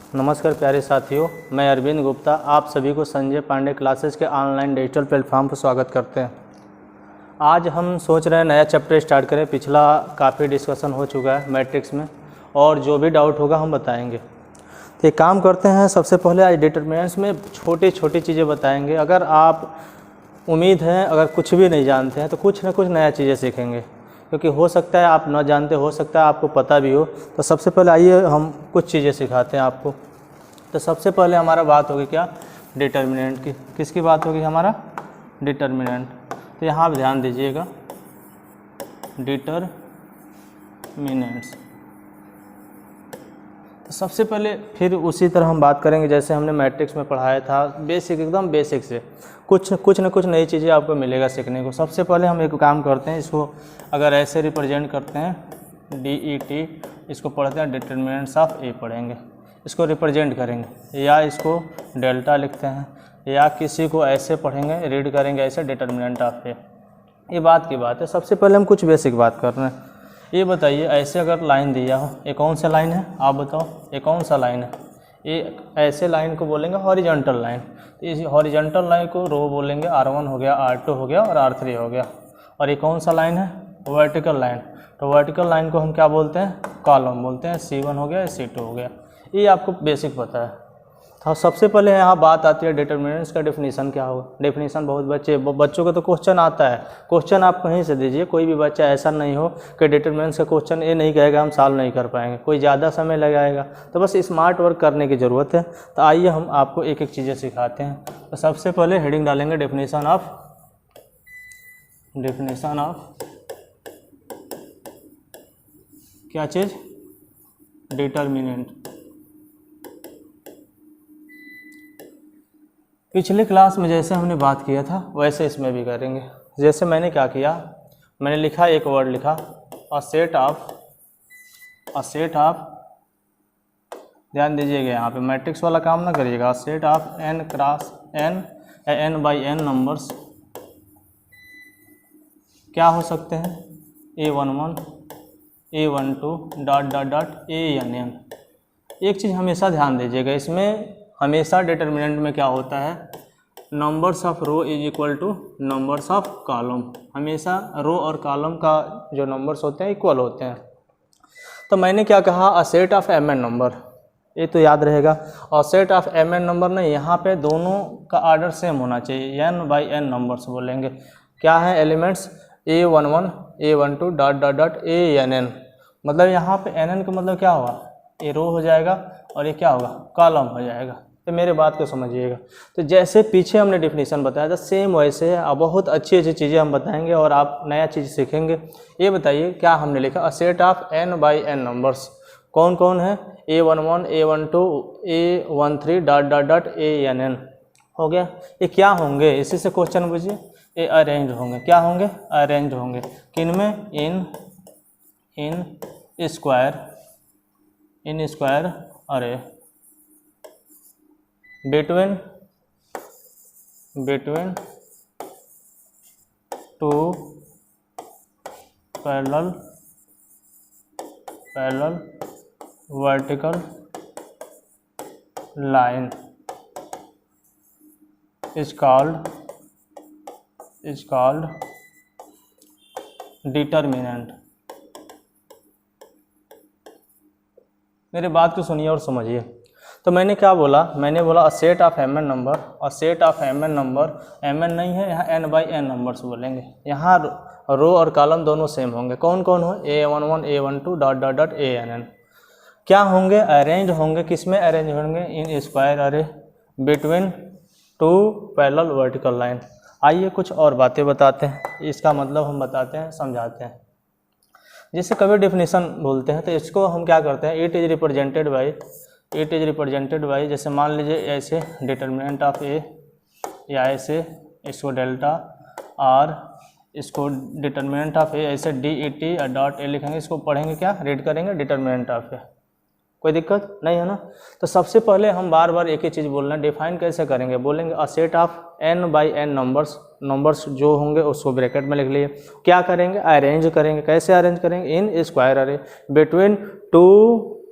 नमस्कार प्यारे साथियों, मैं अरविंद गुप्ता आप सभी को संजय पांडे क्लासेस के ऑनलाइन डिजिटल प्लेटफॉर्म पर स्वागत करते हैं। आज हम सोच रहे हैं नया चैप्टर स्टार्ट करें। पिछला काफ़ी डिस्कशन हो चुका है मैट्रिक्स में, और जो भी डाउट होगा हम बताएंगे। तो एक काम करते हैं, सबसे पहले आज डिटरमिनेंट्स में छोटी छोटी चीज़ें बताएंगे। अगर आप उम्मीद है अगर कुछ भी नहीं जानते हैं तो कुछ ना कुछ नया चीज़ें सीखेंगे, क्योंकि हो सकता है आप न जानते, हो सकता है आपको पता भी हो। तो सबसे पहले आइए हम कुछ चीज़ें सिखाते हैं आपको। तो सबसे पहले हमारा बात होगी क्या, डिटर्मिनेंट की। किसकी बात होगी, हमारा डिटर्मिनेंट। तो यहाँ आप ध्यान दीजिएगा, डिटर्मिनेंट्स। तो सबसे पहले फिर उसी तरह हम बात करेंगे जैसे हमने मैट्रिक्स में पढ़ाया था, बेसिक, एकदम बेसिक से कुछ न कुछ नई चीज़ें आपको मिलेगा सीखने को। सबसे पहले हम एक काम करते हैं, इसको अगर ऐसे रिप्रेजेंट करते हैं, DET, इसको पढ़ते हैं डिटर्मिनेंट्स ऑफ ए पढ़ेंगे, इसको रिप्रेजेंट करेंगे, या इसको डेल्टा लिखते हैं, या किसी को ऐसे पढ़ेंगे, रीड करेंगे ऐसे, डिटर्मिनेंट ऑफ ए। ये बात की बात है। सबसे पहले हम कुछ बेसिक बात कर रहे हैं। ये बताइए, ऐसे अगर लाइन दिया हो, ये कौन सा लाइन है, आप बताओ, ये कौन सा लाइन है? ये ऐसे लाइन को बोलेंगे हॉरिजॉन्टल लाइन। तो इस हॉरिजॉन्टल लाइन को रो बोलेंगे, R1 हो गया, R2 हो गया और R3 हो गया। और ये कौन सा लाइन है, वर्टिकल लाइन। तो वर्टिकल लाइन को हम क्या बोलते हैं, कॉलम बोलते हैं। C1 हो गया, C2 हो गया। ये आपको बेसिक पता है। तो सबसे पहले यहाँ बात आती है डिटर्मिनेंट्स का डेफिनेशन क्या होगा। डेफिनेशन बहुत बच्चों का तो क्वेश्चन आता है, क्वेश्चन आप कहीं से दीजिए, कोई भी बच्चा ऐसा नहीं हो कि डिटर्मिनेंट्स का क्वेश्चन ये नहीं कहेगा हम सॉल्व नहीं कर पाएंगे, कोई ज़्यादा समय लगाएगा। तो बस स्मार्ट वर्क करने की ज़रूरत है। तो आइए हम आपको एक एक चीज़ें सिखाते हैं। तो सबसे पहले हेडिंग डालेंगे डेफिनेशन ऑफ क्या चीज़, डिटर्मिनेंट। पिछले क्लास में जैसे हमने बात किया था वैसे इसमें भी करेंगे। जैसे मैंने क्या किया, मैंने लिखा, एक वर्ड लिखा, अ सेट ऑफ, ध्यान दीजिएगा यहाँ पे मैट्रिक्स वाला काम ना करिएगा। Set of n cross n, n by n numbers क्या हो सकते हैं, A11, A12 dot dot dot AN। एक चीज़ हमेशा ध्यान दीजिएगा, इसमें हमेशा डिटर्मिनेंट में क्या होता है, numbers of row is equal to numbers of column. हमेशा रो और कॉलम का जो नंबर्स होते हैं इक्वल होते हैं। तो मैंने क्या कहा, a set of mn number, ये तो याद रहेगा। और सेट ऑफ mn नंबर नहीं, यहाँ पे दोनों का आर्डर सेम होना चाहिए, n बाई n नंबर्स बोलेंगे। क्या है elements, A11, A12 dot dot dot ANN। मतलब यहाँ पे nn का मतलब क्या होगा, ये रो हो जाएगा और ये क्या होगा, कॉलम हो जाएगा। तो मेरे बात को समझिएगा। तो जैसे पीछे हमने डिफिनीशन बताया था सेम वैसे है। अब बहुत अच्छी अच्छी चीज़ें हम बताएंगे और आप नया चीज़ सीखेंगे। ये बताइए क्या हमने लिखा, a set of n by n numbers कौन कौन है, A11, A12, A13 dot dot dot ANN हो गया। ये क्या होंगे, इसी से क्वेश्चन पूछिए, ये अरेंज होंगे। क्या होंगे, अरेंज होंगे। किन में, इन square array, between two parallel vertical line is called determinant. मेरी बात को सुनिए और समझिए। तो मैंने क्या बोला, मैंने बोला a set of mn number, a set of mn number, mn नहीं है यहाँ, n बाई n नंबर्स बोलेंगे। यहाँ रो और कॉलम दोनों सेम होंगे। कौन कौन हो, A11, A12 dot dot dot ANN। क्या होंगे, अरेंज होंगे। किस में अरेंज होंगे, in square array, between two parallel vertical line. आइए कुछ और बातें बताते हैं, इसका मतलब हम बताते हैं, समझाते हैं। जैसे कभी डिफिनीशन बोलते हैं तो इसको हम क्या करते हैं, इट इज रिप्रेजेंटेड बाई, जैसे मान लीजिए ऐसे डिटर्मिनेंट ऑफ ए, या ऐसे इसको डेल्टा, और इसको डिटर्मिनेंट ऑफ ए ऐसे DET डॉट ए लिखेंगे। इसको पढ़ेंगे क्या, रीड करेंगे, डिटर्मिनेंट ऑफ ए। कोई दिक्कत नहीं है ना। तो सबसे पहले हम बार बार एक ही चीज़ बोलना, डिफाइन कैसे करेंगे, बोलेंगे a set of n by n numbers जो होंगे उसको ब्रैकेट में लिख लिए। क्या करेंगे, अरेंज करेंगे। कैसे अरेंज करेंगे, in square array, between two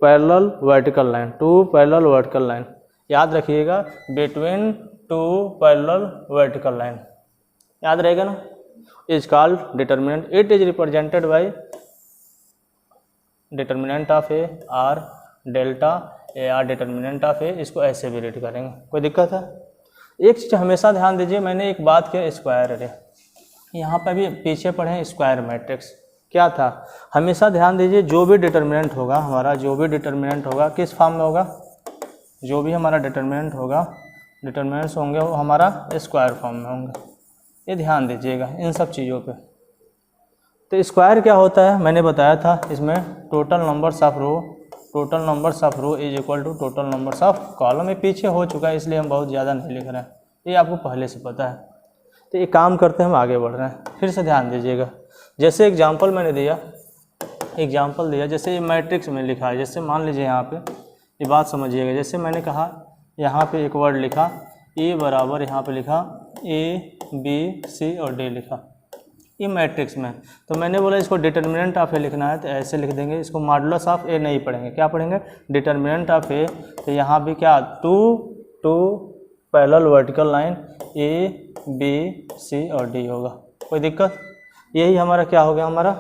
parallel vertical line, two parallel vertical line, याद रखिएगा, between two parallel vertical line, याद रहेगा ना, is called determinant, it is represented by determinant of A or delta A or determinant of A, इसको ऐसे भी read करेंगे, कोई दिक्कत है। एक चीज़ हमेशा ध्यान दीजिए, मैंने एक बात किया स्क्वायर एरे, यहाँ पर भी पीछे पढ़े स्क्वायर मैट्रिक्स क्या था, हमेशा ध्यान दीजिए जो भी डिटर्मिनेंट होगा हमारा, जो भी डिटर्मिनेंट होगा किस फॉर्म में होगा, जो भी हमारा डिटर्मिनेंट होगा, डिटर्मिनेंट्स होंगे वो हमारा स्क्वायर फॉर्म में होंगे, ये ध्यान दीजिएगा इन सब चीज़ों पे। तो स्क्वायर क्या होता है, मैंने बताया था इसमें total numbers of row, total numbers of row is equal to total numbers of column, ये पीछे हो चुका है इसलिए हम बहुत ज़्यादा नहीं लिख रहे हैं, ये आपको पहले से पता है। तो ये काम करते हैं, हम आगे बढ़ रहे हैं, फिर से ध्यान दीजिएगा। जैसे एग्जांपल मैंने दिया, एग्जांपल दिया, जैसे ये मैट्रिक्स में लिखा है, जैसे मान लीजिए यहाँ पे ये बात समझिएगा, जैसे मैंने कहा यहाँ पे एक वर्ड लिखा ए बराबर, यहाँ पे लिखा ए बी सी और डी लिखा, ये मैट्रिक्स में, तो मैंने बोला इसको डिटर्मिनेंट ऑफ ए लिखना है तो ऐसे लिख देंगे, इसको मॉडुलस ऑफ ए नहीं पढ़ेंगे, क्या पढ़ेंगे, डिटर्मिनेंट ऑफ ए। तो यहाँ भी क्या, two parallel vertical line A B C और डी होगा, कोई दिक्कत, यही हमारा क्या हो गया, हमारा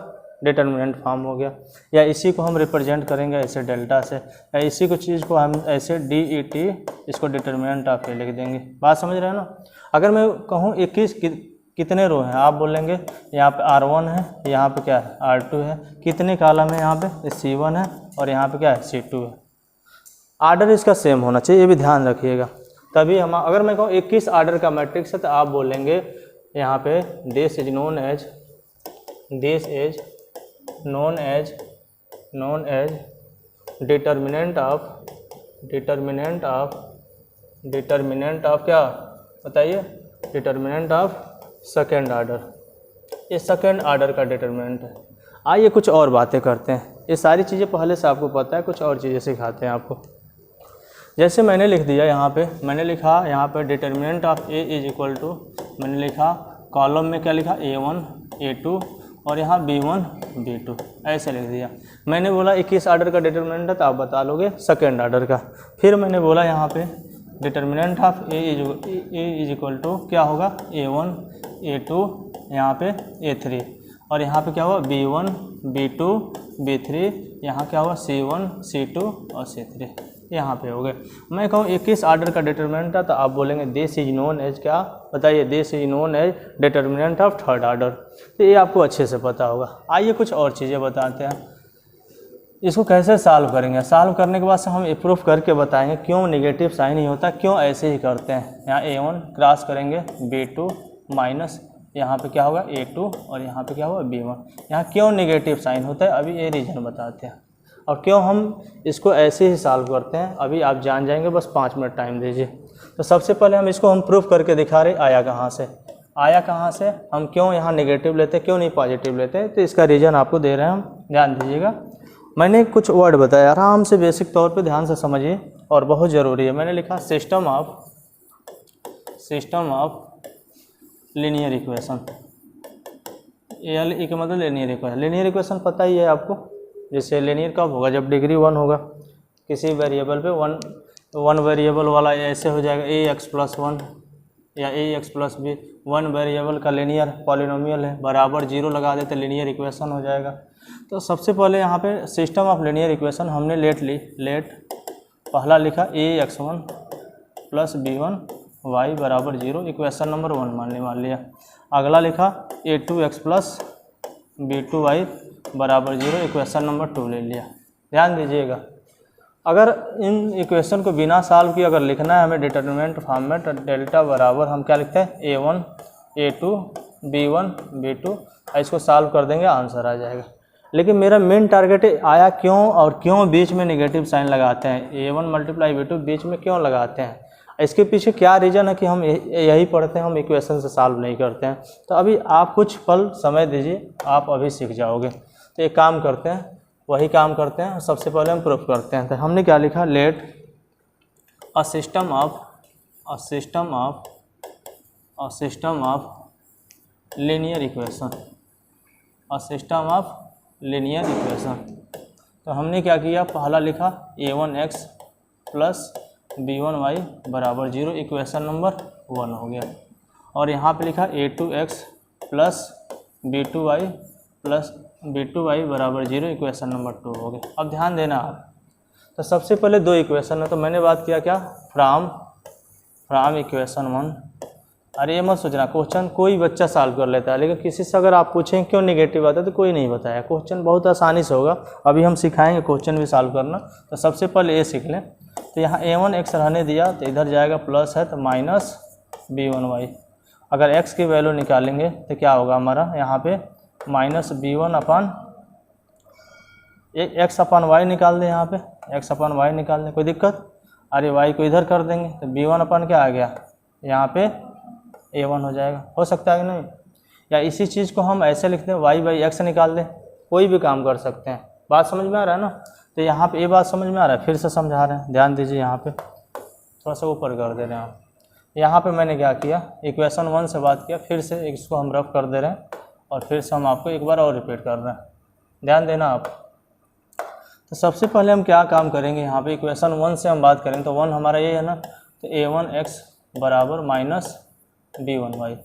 डिटर्मिनेंट फॉर्म हो गया। या इसी को हम रिप्रेजेंट करेंगे ऐसे डेल्टा से, या इसी को चीज़ को हम ऐसे डी ई टी, इसको डिटर्मिनेंट ऑफ ए लिख देंगे, बात समझ रहे हैं ना। अगर मैं कहूँ 21 कितने रो हैं, आप बोलेंगे यहाँ पे R1 है, यहाँ पे क्या है R2 है, कितने कॉलम है यहाँ पे C1 है और यहाँ पे क्या है C2 है, आर्डर इसका सेम होना चाहिए, ये भी ध्यान रखिएगा। तभी हम, अगर मैं कहूँ 21 आर्डर का मैट्रिक्स है तो आप बोलेंगे यहाँ पे this is known as determinant of क्या बताइए, डिटर्मिनेंट ऑफ सेकेंड आर्डर, ये सेकेंड आर्डर का डिटर्मिनेंट है। आइए कुछ और बातें करते हैं, ये सारी चीज़ें पहले से आपको पता है, कुछ और चीज़ें सिखाते हैं आपको। जैसे मैंने लिख दिया यहाँ पे, मैंने लिखा यहाँ पे determinant of A is equal to, मैंने लिखा कॉलम में क्या लिखा A1 A2 और यहाँ B1 B2 ऐसे लिख दिया। मैंने बोला 21 आर्डर का डिटर्मिनेंट है तो आप बता लोगे सेकेंड आर्डर का। फिर मैंने बोला यहाँ पे determinant of A is equal to क्या होगा, A1 A2 यहाँ पे A3 और यहाँ पे क्या हुआ B1 B2 B3, यहाँ क्या हुआ C1 C2 और C3, यहाँ पे हो गए। मैं कहूँ 21 आर्डर का डिटर्मिनेंट है तो आप बोलेंगे दिस इज नोन एज क्या, बताइए, this is known as determinant of third order. तो ये आपको अच्छे से पता होगा। आइए कुछ और चीज़ें बताते हैं, इसको कैसे सॉल्व करेंगे। सॉल्व करने के बाद से हम प्रूफ करके बताएंगे क्यों नेगेटिव साइन ही होता, क्यों ऐसे ही करते हैं। यहाँ A1 क्रॉस करेंगे B2 माइनस यहाँ पे क्या होगा A2 और यहाँ पे क्या होगा B1, यहाँ क्यों नेगेटिव साइन होता है अभी ये रीज़न बताते हैं और क्यों हम इसको ऐसे ही सॉल्व करते हैं अभी आप जान जाएंगे, बस 5 मिनट टाइम दीजिए। तो सबसे पहले हम इसको प्रूफ करके दिखा रहे आया कहाँ से, हम क्यों यहाँ नेगेटिव लेते हैं, क्यों नहीं पॉजिटिव लेते हैं, तो इसका रीज़न आपको दे रहे हैं हम, ध्यान दीजिएगा। मैंने कुछ वर्ड बताया, आराम से बेसिक तौर पे ध्यान से समझिए और बहुत ज़रूरी है। मैंने लिखा system of linear equation, LE का मतलब लीनियर इक्वेशन पता ही है आपको। जैसे लीनियर कब होगा, जब डिग्री 1 होगा, किसी वेरिएबल पे वन वेरिएबल वाला ऐसे हो जाएगा ax+1 या ax+b, 1 वेरिएबल का लीनियर पॉलिनोमियल है, बराबर 0 लगा देते लीनियर इक्वेशन हो जाएगा। तो सबसे पहले यहाँ पे सिस्टम ऑफ लीनियर इक्वेशन हमने लेट पहला लिखा ax1 + b1 y = 0, equation number 1 मान लिया। अगला लिखा a2x + b2y = 0, इक्वेशन नंबर 2 ले लिया। ध्यान दीजिएगा, अगर इन इक्वेशन को बिना सॉल्व किए अगर लिखना है हमें डिटर्मिनेंट फॉर्म में, तो डेल्टा बराबर हम क्या लिखते हैं A1 A2 B1 B2, इसको सॉल्व कर देंगे आंसर आ जाएगा। लेकिन मेरा मेन टारगेट आया क्यों और क्यों बीच में नेगेटिव साइन लगाते हैं, A1 × B2 बीच में क्यों लगाते हैं, इसके पीछे क्या रीज़न है कि हम यही पढ़ते हैं, हम इक्वेशन से सॉल्व नहीं करते हैं। तो अभी आप कुछ पल समय दीजिए, आप अभी सीख जाओगे। तो एक काम करते हैं, वही काम करते हैं, सबसे पहले हम प्रूफ करते हैं। तो हमने क्या लिखा, let a system of linear equation, तो हमने क्या किया, पहला लिखा a1x प्लस b1y बराबर 0, इक्वेशन नंबर 1 हो गया। और यहाँ पे लिखा a2x plus b2y plus b2y बराबर 0, इक्वेशन नंबर 2 हो गया। अब ध्यान देना आप, तो सबसे पहले दो इक्वेशन है, तो मैंने बात किया क्या, फ्राम इक्वेशन 1। अरे ये मत सोचना क्वेश्चन कोई बच्चा सॉल्व कर लेता है, लेकिन किसी से अगर आप पूछें क्यों नेगेटिव आता है तो कोई नहीं बताया। क्वेश्चन बहुत आसानी से होगा, अभी हम सिखाएंगे क्वेश्चन भी सॉल्व करना। तो सबसे पहले ये सीख लें। तो यहाँ a1x रहने दिया तो इधर जाएगा प्लस है तो माइनस b1y। अगर x की वैल्यू निकालेंगे तो क्या होगा हमारा, यहाँ पे माइनस b1 अपान x अपान वाई निकाल दें, यहाँ पे x अपान वाई निकाल दें, कोई दिक्कत। अरे y को इधर कर देंगे तो b1 अपान क्या आ गया, यहाँ पे a1 हो जाएगा। हो सकता है कि नहीं, या इसी चीज़ को हम ऐसे लिखते हैं y/x निकाल दें, कोई भी काम कर सकते हैं। बात समझ में आ रहा है ना। तो यहाँ पे ये बात समझ में आ रहा है, फिर से समझा रहे हैं, ध्यान दीजिए। यहाँ पे थोड़ा सा ऊपर कर दे रहे हैं आप। यहाँ पे मैंने क्या किया, इक्वेशन 1 से बात किया, फिर से इसको हम रफ कर दे रहे हैं और फिर से हम आपको एक बार और रिपीट कर रहे हैं, ध्यान देना आप। तो सबसे पहले हम क्या काम करेंगे, यहाँ पे इक्वेशन 1 से हम बात करें तो 1 हमारा ये है ना, तो a1x बराबर माइनस b1y।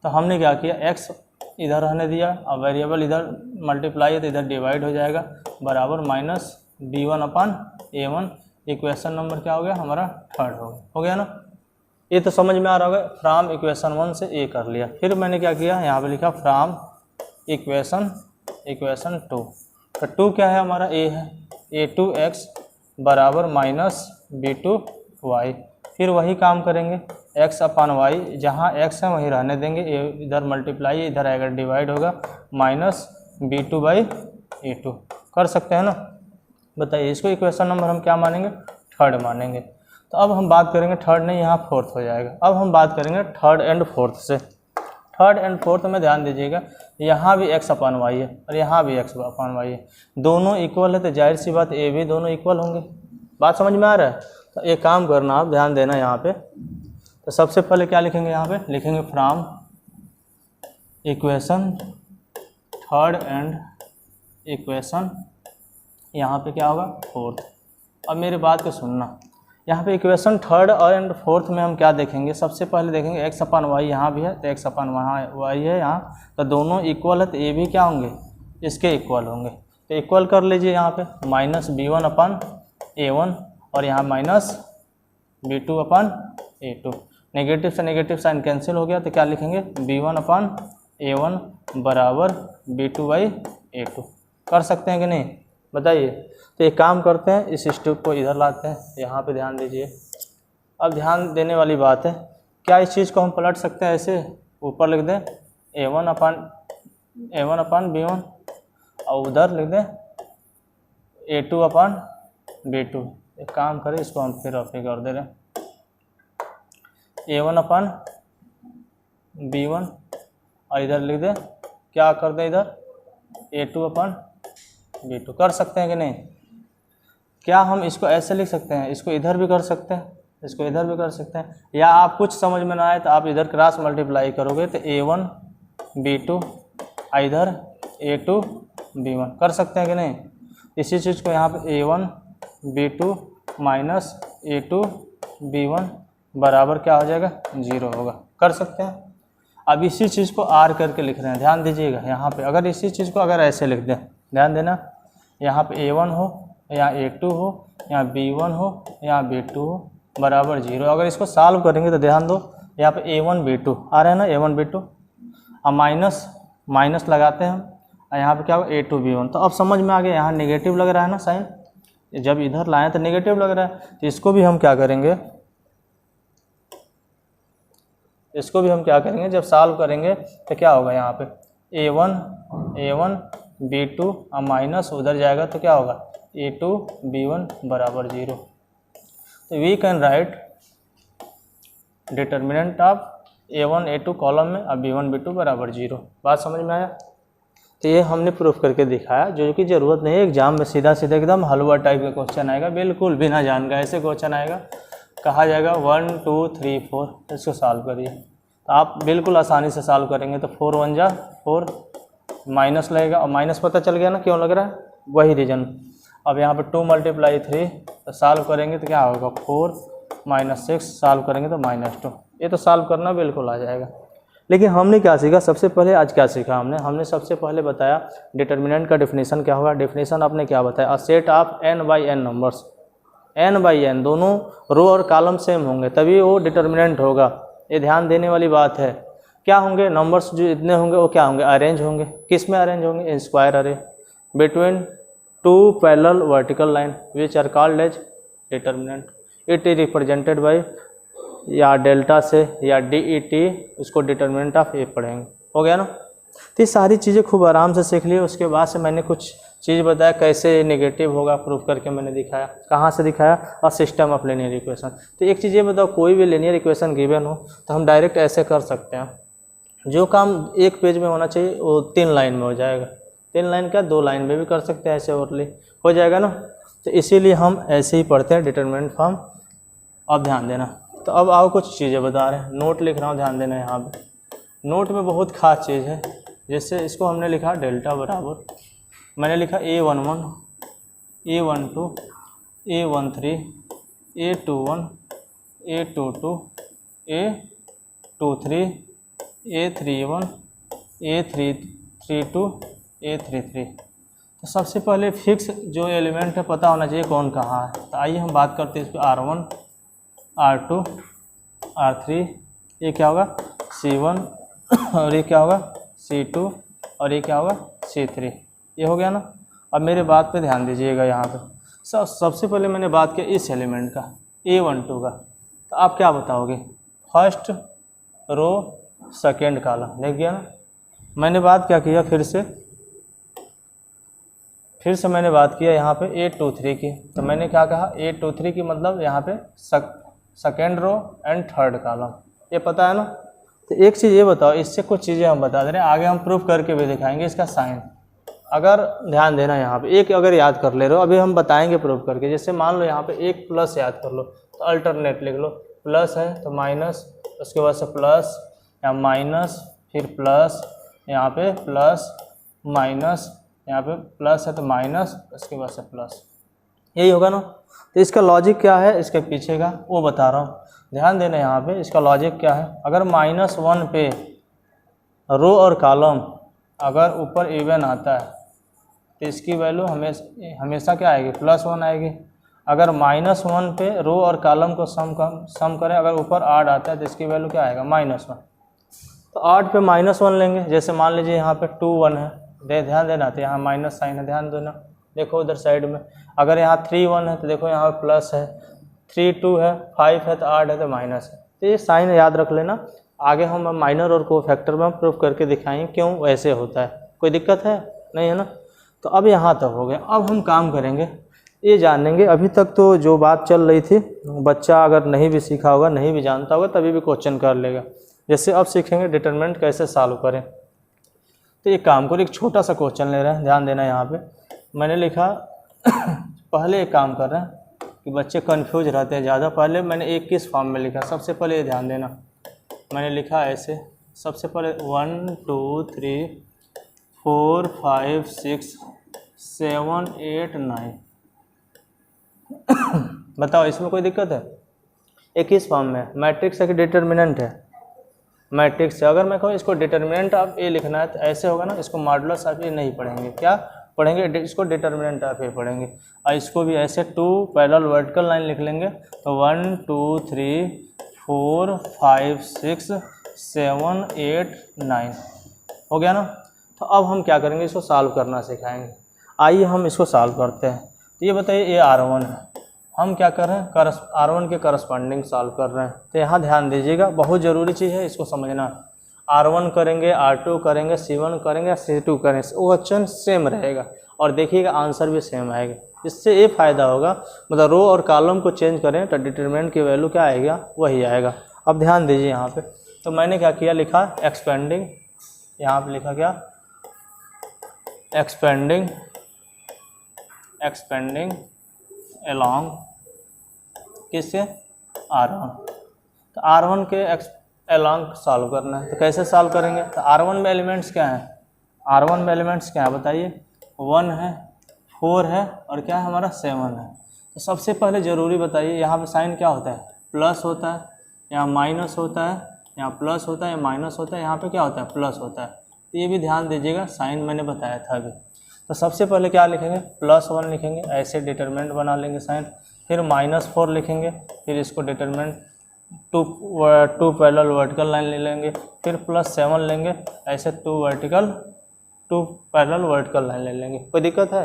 तो हमने क्या किया, x इधर रहने दिया, अब वेरिएबल इधर मल्टीप्लाई है तो इधर डिवाइड हो जाएगा, बराबर माइनस b1 अपान a1। इक्वेशन नंबर क्या हो गया हमारा, थर्ड हो गया ना। ये तो समझ में आ रहा होगा। फ्राम इक्वेशन 1 से ए कर लिया। फिर मैंने क्या किया, यहाँ पे लिखा फ्राम इक्वेशन 2। तो 2 क्या है हमारा, a है, a2x बराबर माइनस b2y। फिर वही काम करेंगे, x अपान वाई, जहाँ x है वहीं रहने देंगे, इधर मल्टीप्लाई है इधर आएगा डिवाइड होगा, माइनस b2/a2। कर सकते हैं ना। बताइए इसको इक्वेशन नंबर हम क्या मानेंगे, थर्ड मानेंगे। तो अब हम बात करेंगे थर्ड नहीं, यहाँ फोर्थ हो जाएगा। अब हम बात करेंगे थर्ड एंड फोर्थ से। थर्ड एंड फोर्थ में ध्यान दीजिएगा, यहाँ भी x अपान वाई है और यहाँ भी x अपान वाई है, दोनों इक्वल है तो जाहिर सी बात ए भी दोनों इक्वल होंगे। बात समझ में आ रहा है। तो एक काम करना आप, ध्यान देना यहाँ पे। तो सबसे पहले क्या लिखेंगे, यहाँ पे लिखेंगे from equation third and equation, यहाँ पे क्या होगा, फोर्थ। अब मेरी बात को सुनना, यहाँ पे इक्वेशन थर्ड और एंड फोर्थ में हम क्या देखेंगे, सबसे पहले देखेंगे x अपान वाई, यहाँ भी है तो x अपान वाई है यहाँ, तो दोनों इक्वल है तो ये भी क्या होंगे, इसके इक्वल होंगे। तो इक्वल कर लीजिए, यहाँ पे माइनस b1 अपान a1 और यहाँ माइनस b2 अपान a2। नेगेटिव से नेगेटिव साइन कैंसिल हो गया तो क्या लिखेंगे, b1 अपान a1 बराबर b2/a2। कर सकते हैं कि नहीं, बताइए। तो एक काम करते हैं, इस स्टेप को इधर लाते हैं, यहाँ पे ध्यान दीजिए। अब ध्यान देने वाली बात है, क्या इस चीज़ को हम पलट सकते हैं, ऐसे ऊपर लिख दें a1 अपान b1 और उधर लिख दें a2 अपान b2। एक काम करें, इसको हम फिर रफी कर दे रहे हैं, a1 अपान b1 और इधर लिख दें, क्या कर दें इधर a2 अपान b2। कर सकते हैं कि नहीं। क्या हम इसको ऐसे लिख सकते हैं, इसको इधर भी कर सकते हैं, इसको इधर भी कर सकते हैं, या आप कुछ समझ में ना आए तो आप इधर क्रॉस मल्टीप्लाई करोगे तो a1 b2 इधर a2 b1। कर सकते हैं कि नहीं। इसी चीज़ को यहाँ पे a1 b2 minus a2 b1 बराबर क्या हो जाएगा, 0 होगा। कर सकते हैं। अब इसी चीज़ को r करके लिख रहे हैं, ध्यान दीजिएगा। यहाँ पे अगर इसी चीज़ को अगर ऐसे लिख दें, ध्यान देना, यहाँ पे a1 हो, यहाँ a2 हो, यहाँ b1 हो, यहाँ b2 हो, बराबर 0। अगर इसको सॉल्व करेंगे तो ध्यान दो, यहाँ पे a1 b2 आ रहा है ना, a1 b2। अब माइनस लगाते हैं हम, यहाँ पे क्या होगा a2 b1। तो अब समझ में आ गया, यहाँ नेगेटिव लग रहा है ना साइन, जब इधर लाएँ तो नेगेटिव लग रहा है। तो इसको भी हम क्या करेंगे, जब सॉल्व करेंगे तो क्या होगा, यहाँ पे a1 b2 और माइनस उधर जाएगा तो क्या होगा a2 b1 बराबर 0। तो we can write determinant of a1 a2 column में और b1 b2 बराबर 0। बात समझ में आया। तो ये हमने प्रूफ करके दिखाया, जो कि ज़रूरत नहीं है, एग्जाम में सीधा सीधा एकदम हलवा टाइप का क्वेश्चन आएगा, बिल्कुल बिना जान का ऐसे क्वेश्चन आएगा। कहा जाएगा 1 2 3 4, इसको सॉल्व करिए। तो आप बिल्कुल आसानी से सॉल्व करेंगे। तो 4 1 जा 4, माइनस लगेगा और माइनस पता चल गया ना क्यों लग रहा है, वही रीजन। अब यहाँ पे 2 × 3 तो सॉल्व करेंगे तो क्या होगा 4 - 6, सॉल्व करेंगे तो -2। ये तो सॉल्व करना बिल्कुल आ जाएगा। लेकिन हमने क्या सीखा सबसे पहले, आज क्या सीखा हमने सबसे पहले बताया डिटर्मिनेंट का डेफिनेशन क्या होगा। डेफिनेशन आपने क्या बताया, a set of n/n numbers, n/n दोनों रो और कॉलम सेम होंगे तभी वो डिटर्मिनेंट होगा। ये ध्यान देने वाली बात है। क्या होंगे नंबर्स जो इतने होंगे वो क्या होंगे, अरेंज होंगे। किस में अरेंज होंगे, in square array between 2 parallel vertical line which are called as determinant. It is represented by या डेल्टा से या DET, उसको डिटर्मिनेंट ऑफ ए पढ़ेंगे। हो गया ना। तो ये सारी चीज़ें खूब आराम से सीख ली। उसके बाद से मैंने कुछ चीज़ बताया कैसे नेगेटिव होगा, प्रूफ करके मैंने दिखाया। कहाँ से दिखाया, अ सिस्टम ऑफ लीनियर इक्वेशन। तो एक चीज़ ये बताओ, कोई भी लीनियर इक्वेशन गिवन हो तो हम डायरेक्ट ऐसे कर सकते हैं। जो काम एक पेज में होना चाहिए वो 3 लाइन में हो जाएगा। 3 लाइन का 2 लाइन में भी कर सकते हैं, ऐसे ओरली हो जाएगा ना। तो इसीलिए हम ऐसे ही पढ़ते हैं डिटर्मिनेंट फॉर्म। अब ध्यान देना। तो अब आओ कुछ चीज़ें बता रहे हैं, नोट लिख रहा हूँ, ध्यान देना। यहाँ पे नोट में बहुत खास चीज़ है। जैसे इसको हमने लिखा डेल्टा बराबर, मैंने लिखा A11, A12, A13, A21, A22, A23, A31, A32, A33। तो सबसे पहले फिक्स जो एलिमेंट है पता होना चाहिए कौन कहाँ है। तो आइए हम बात करते हैं इस पर R1, R2, R3, ये क्या होगा C1 और ये क्या होगा C2 और ये क्या होगा C3। ये हो गया ना। अब मेरे बात पे ध्यान दीजिएगा। यहाँ पे सबसे पहले मैंने बात की इस एलिमेंट का A12 का। तो आप क्या बताओगे, फर्स्ट रो सेकेंड कॉलम, देख गया ना। मैंने बात क्या किया, फिर से मैंने बात किया यहाँ पे A23 की। तो मैंने क्या कहा, A23 की मतलब यहाँ पे second row and third column, ये पता है ना। तो एक चीज़ ये बताओ, इससे कुछ चीज़ें हम बता दे रहे हैं, आगे हम प्रूफ करके भी दिखाएंगे इसका साइन। अगर ध्यान देना यहाँ पे एक अगर याद कर ले रहे हो, अभी हम बताएंगे प्रूफ करके। जैसे मान लो यहाँ पे एक प्लस याद कर लो तो अल्टरनेट लिख लो, प्लस है तो माइनस, उसके बाद से प्लस या माइनस, फिर प्लस, यहाँ पे प्लस माइनस, यहाँ पे प्लस है तो माइनस, उसके बाद से प्लस, यही होगा ना। तो इसका लॉजिक क्या है, इसके पीछे का वो बता रहा हूँ, ध्यान देना। यहाँ पे इसका लॉजिक क्या है, अगर -1 पे रो और कॉलम अगर ऊपर इवन आता है तो इसकी वैल्यू हमेशा क्या आएगी, +1 आएगी। अगर -1 पे रो और कॉलम को सम करें, अगर ऊपर 8 आता है तो इसकी वैल्यू क्या आएगा, -1। तो 8 पे -1 लेंगे। जैसे मान लीजिए यहाँ पे 2 1 है, ध्यान देना, तो यहाँ माइनस साइन है, ध्यान देना। देखो उधर साइड में, अगर यहाँ 3 1 है तो देखो यहाँ पे प्लस है, 3 2 है, 5 है तो 8 है तो माइनस है। तो ये साइन याद रख लेना। आगे हम माइनर और कोफैक्टर में प्रूफ करके दिखाएंगे क्यों ऐसे होता है। कोई दिक्कत है नहीं, है ना। तो अब यहाँ तक हो गया। अब हम काम करेंगे, ये जानेंगे। अभी तक तो जो बात चल रही थी, बच्चा अगर नहीं भी सीखा होगा, नहीं भी जानता होगा, तभी भी क्वेश्चन कर लेगा। जैसे अब सीखेंगे डिटरमिनेंट कैसे सॉल्व करें। तो ये काम करो, एक छोटा सा क्वेश्चन ले रहे हैं, ध्यान देना। यहाँ पे मैंने लिखा पहले एक काम कर रहे हैं कि बच्चे कंफ्यूज रहते हैं ज़्यादा। पहले मैंने एक किस फॉर्म में लिखा, सबसे पहले ये ध्यान देना। मैंने लिखा ऐसे, सबसे पहले 1 2 3 4 5 6 7 8 9। बताओ इसमें कोई दिक्कत है। एक किस फॉर्म में, मैट्रिक्स है कि डिटर्मिनेंट है, मैट्रिक्स है। अगर मैं कहूँ इसको डिटर्मिनेंट ऑफ ए लिखना है तो ऐसे होगा ना, इसको मॉडुलस ऑफ ए नहीं पढ़ेंगे, क्या पढ़ेंगे, इसको डिटर्मिनेंट ऑफ ए पढ़ेंगे। और इसको भी ऐसे 2 पैरेलल वर्टिकल लाइन लिख लेंगे। तो 1 2 3 4 5 6 7 8 9 हो गया ना। तो अब हम क्या करेंगे, इसको सॉल्व करना सिखाएंगे। आइए हम इसको सॉल्व करते हैं। तो ये बताइए, ये R1 है, हम क्या कर रहे हैं, R1 के करस्पॉन्डिंग सॉल्व कर रहे हैं। तो यहाँ ध्यान दीजिएगा, बहुत ज़रूरी चीज़ है, इसको समझना। R1 करेंगे, R2 करेंगे, C1 करेंगे, C2 करेंगे, क्वेश्चन सेम रहेगा और देखिएगा आंसर भी सेम आएगा। इससे ये फ़ायदा होगा, मतलब रो और कॉलम को चेंज करें तो डिटरमिनेंट की वैल्यू क्या आएगा, वही आएगा। अब ध्यान दीजिए यहाँ पे। तो मैंने क्या किया, लिखा एक्सपेंडिंग, यहाँ पे लिखा क्या, एक्सपेंडिंग अलॉन्ग किससे, R1। तो R1 के अलॉन्ग सॉल्व करना है। तो कैसे सॉल्व करेंगे, तो R1 में एलिमेंट्स क्या हैं, R1 में एलिमेंट्स क्या है बताइए, 1 है, 4 है और क्या है हमारा 7 है। तो सबसे पहले ज़रूरी बताइए यहाँ पे साइन क्या होता है, प्लस होता है, यहाँ माइनस होता है, यहाँ प्लस होता है, या माइनस होता है, यहाँ पे क्या होता है प्लस होता है। तो ये भी ध्यान दीजिएगा, साइन मैंने बताया था अभी। तो सबसे पहले क्या लिखेंगे, +1 लिखेंगे, ऐसे डिटरमिनेंट बना लेंगे साइन, फिर -4 लिखेंगे, फिर इसको determinant two parallel vertical line ले लेंगे, फिर +7 लेंगे, ऐसे टू पैरेलल वर्टिकल लाइन ले लेंगे। कोई दिक्कत है?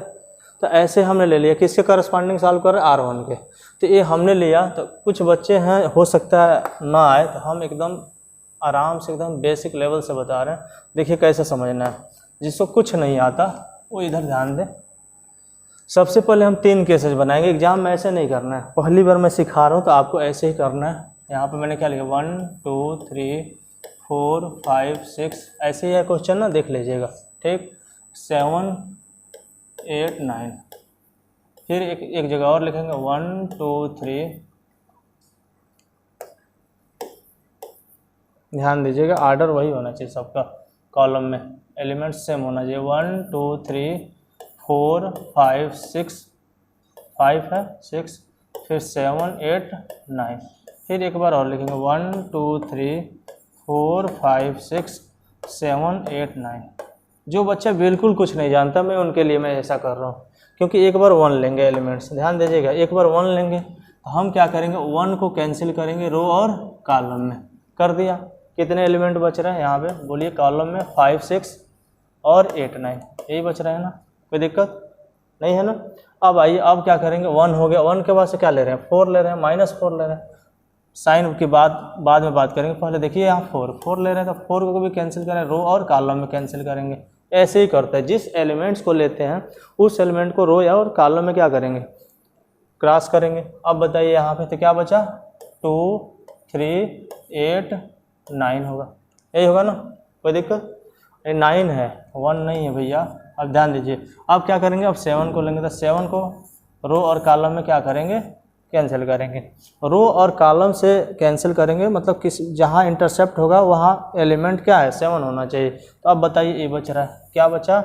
तो ऐसे हमने ले लिया, किसके करस्पॉन्डिंग सॉल्व कर रहे हैं, R1 के। तो ये हमने लिया, तो कुछ बच्चे हैं हो सकता है ना आए, तो हम एकदम आराम से एकदम बेसिक लेवल से बता रहे हैं। देखिए कैसे समझना है, जिसको कुछ नहीं आता वो इधर ध्यान दें। सबसे पहले हम 3 केसेस बनाएंगे, एग्जाम में ऐसे नहीं करना है, पहली बार मैं सिखा रहा हूँ तो आपको ऐसे ही करना है। यहाँ पे मैंने क्या लिखा 1 2 3 4 5 6 ऐसे ही है क्वेश्चन ना, देख लीजिएगा ठीक। 7 8 9 फिर एक जगह और लिखेंगे 1 2 3, ध्यान दीजिएगा आर्डर वही होना चाहिए सबका, कॉलम में एलिमेंट सेम होना चाहिए। 1 2 3 4 5 6 5 है 6, फिर 7 8 9, फिर एक बार और लिखेंगे 1 2 3 4 5 6 7 8 9। जो बच्चा बिल्कुल कुछ नहीं जानता मैं उनके लिए मैं ऐसा कर रहा हूँ, क्योंकि एक बार 1 लेंगे एलिमेंट्स, ध्यान दीजिएगा, एक बार 1 लेंगे तो हम क्या करेंगे 1 को कैंसिल करेंगे रो और कॉलम में। कर दिया, कितने एलिमेंट बच रहे हैं यहाँ पे बोलिए, कॉलम में 5 6 और 8 9 यही बच रहे हैं ना, कोई दिक्कत नहीं है ना। अब आइए, अब क्या करेंगे 1 हो गया, 1 के बाद से क्या ले रहे हैं 4 ले रहे हैं, -4 ले रहे हैं। साइन की बाद में बात करेंगे, पहले देखिए यहाँ 4 ले रहे हैं, तो 4 को भी कैंसिल करें, रो और कॉलम में कैंसिल करेंगे। ऐसे ही करते हैं, जिस एलिमेंट्स को लेते हैं उस एलिमेंट को रो या और कॉलम में क्या करेंगे क्रॉस करेंगे। अब बताइए यहाँ पे तो क्या बचा 2 3 8 9 होगा, यही होगा ना, कोई दिक्कत 9 है 1 नहीं है भैया। अब ध्यान दीजिए, अब क्या करेंगे, अब 7 को लेंगे, तो 7 को रो और कॉलम में क्या करेंगे कैंसिल करेंगे। रो और कॉलम से कैंसिल करेंगे मतलब किस जहाँ इंटरसेप्ट होगा वहाँ एलिमेंट क्या है 7 होना चाहिए। तो अब बताइए ये बच रहा है, क्या बचा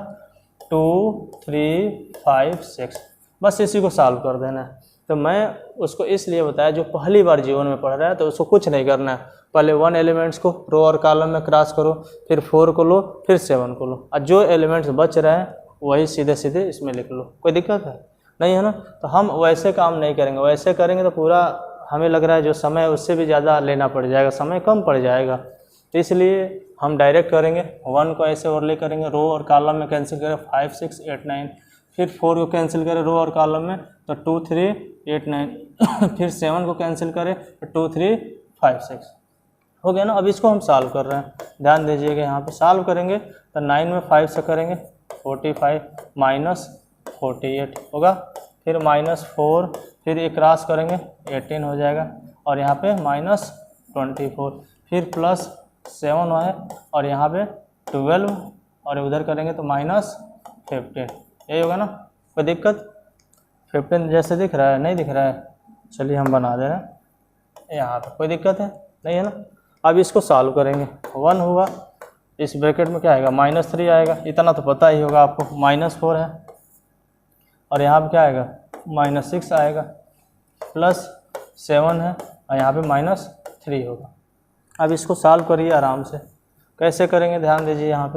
2 3 5 6, बस इसी को सॉल्व कर देना है। तो मैं उसको इसलिए बताया जो पहली बार जीवन में पढ़ रहा है तो उसको कुछ नहीं करना है, पहले 1 एलिमेंट्स को रो और कॉलम में क्रॉस करो, फिर 4 को लो, फिर 7 को लो, और जो एलिमेंट्स बच रहे हैं वही सीधे सीधे इसमें लिख लो। कोई दिक्कत है नहीं है ना। तो हम वैसे काम नहीं करेंगे, वैसे करेंगे तो पूरा हमें लग रहा है जो समय है उससे भी ज़्यादा लेना पड़ जाएगा, समय कम पड़ जाएगा। तो इसलिए हम डायरेक्ट करेंगे, 1 को ऐसे ओवरले करेंगे, रो और कॉलम में कैंसिल करें 5 6 8 9, फिर 4 को कैंसिल करें रो और कॉलम में तो 2 3 8 9 फिर 7 को कैंसिल करें तो 2 3 5 6 हो गया ना। अब इसको हम सॉल्व कर रहे हैं, ध्यान दीजिएगा, यहाँ पे सॉल्व करेंगे तो 9 में 5 से करेंगे 45 -48 होगा, फिर -4, फिर एक क्रॉस करेंगे 18 हो जाएगा, और यहाँ पे -24, फिर +7 है और यहाँ पे 12, और उधर करेंगे तो -15, यही होगा ना। कोई दिक्कत 15 जैसे दिख रहा है, नहीं दिख रहा है, चलिए हम बना दे रहे हैं यहाँ पे, कोई दिक्कत है नहीं है ना। अब इसको सॉल्व करेंगे, 1 हुआ, इस ब्रैकेट में क्या आएगा -3 आएगा, इतना तो पता ही होगा आपको, -4 है और यहाँ पे क्या आएगा -6 आएगा, +7 है और यहाँ पे -3 होगा। अब इसको सॉल्व करिए आराम से, कैसे करेंगे ध्यान दीजिए, यहाँ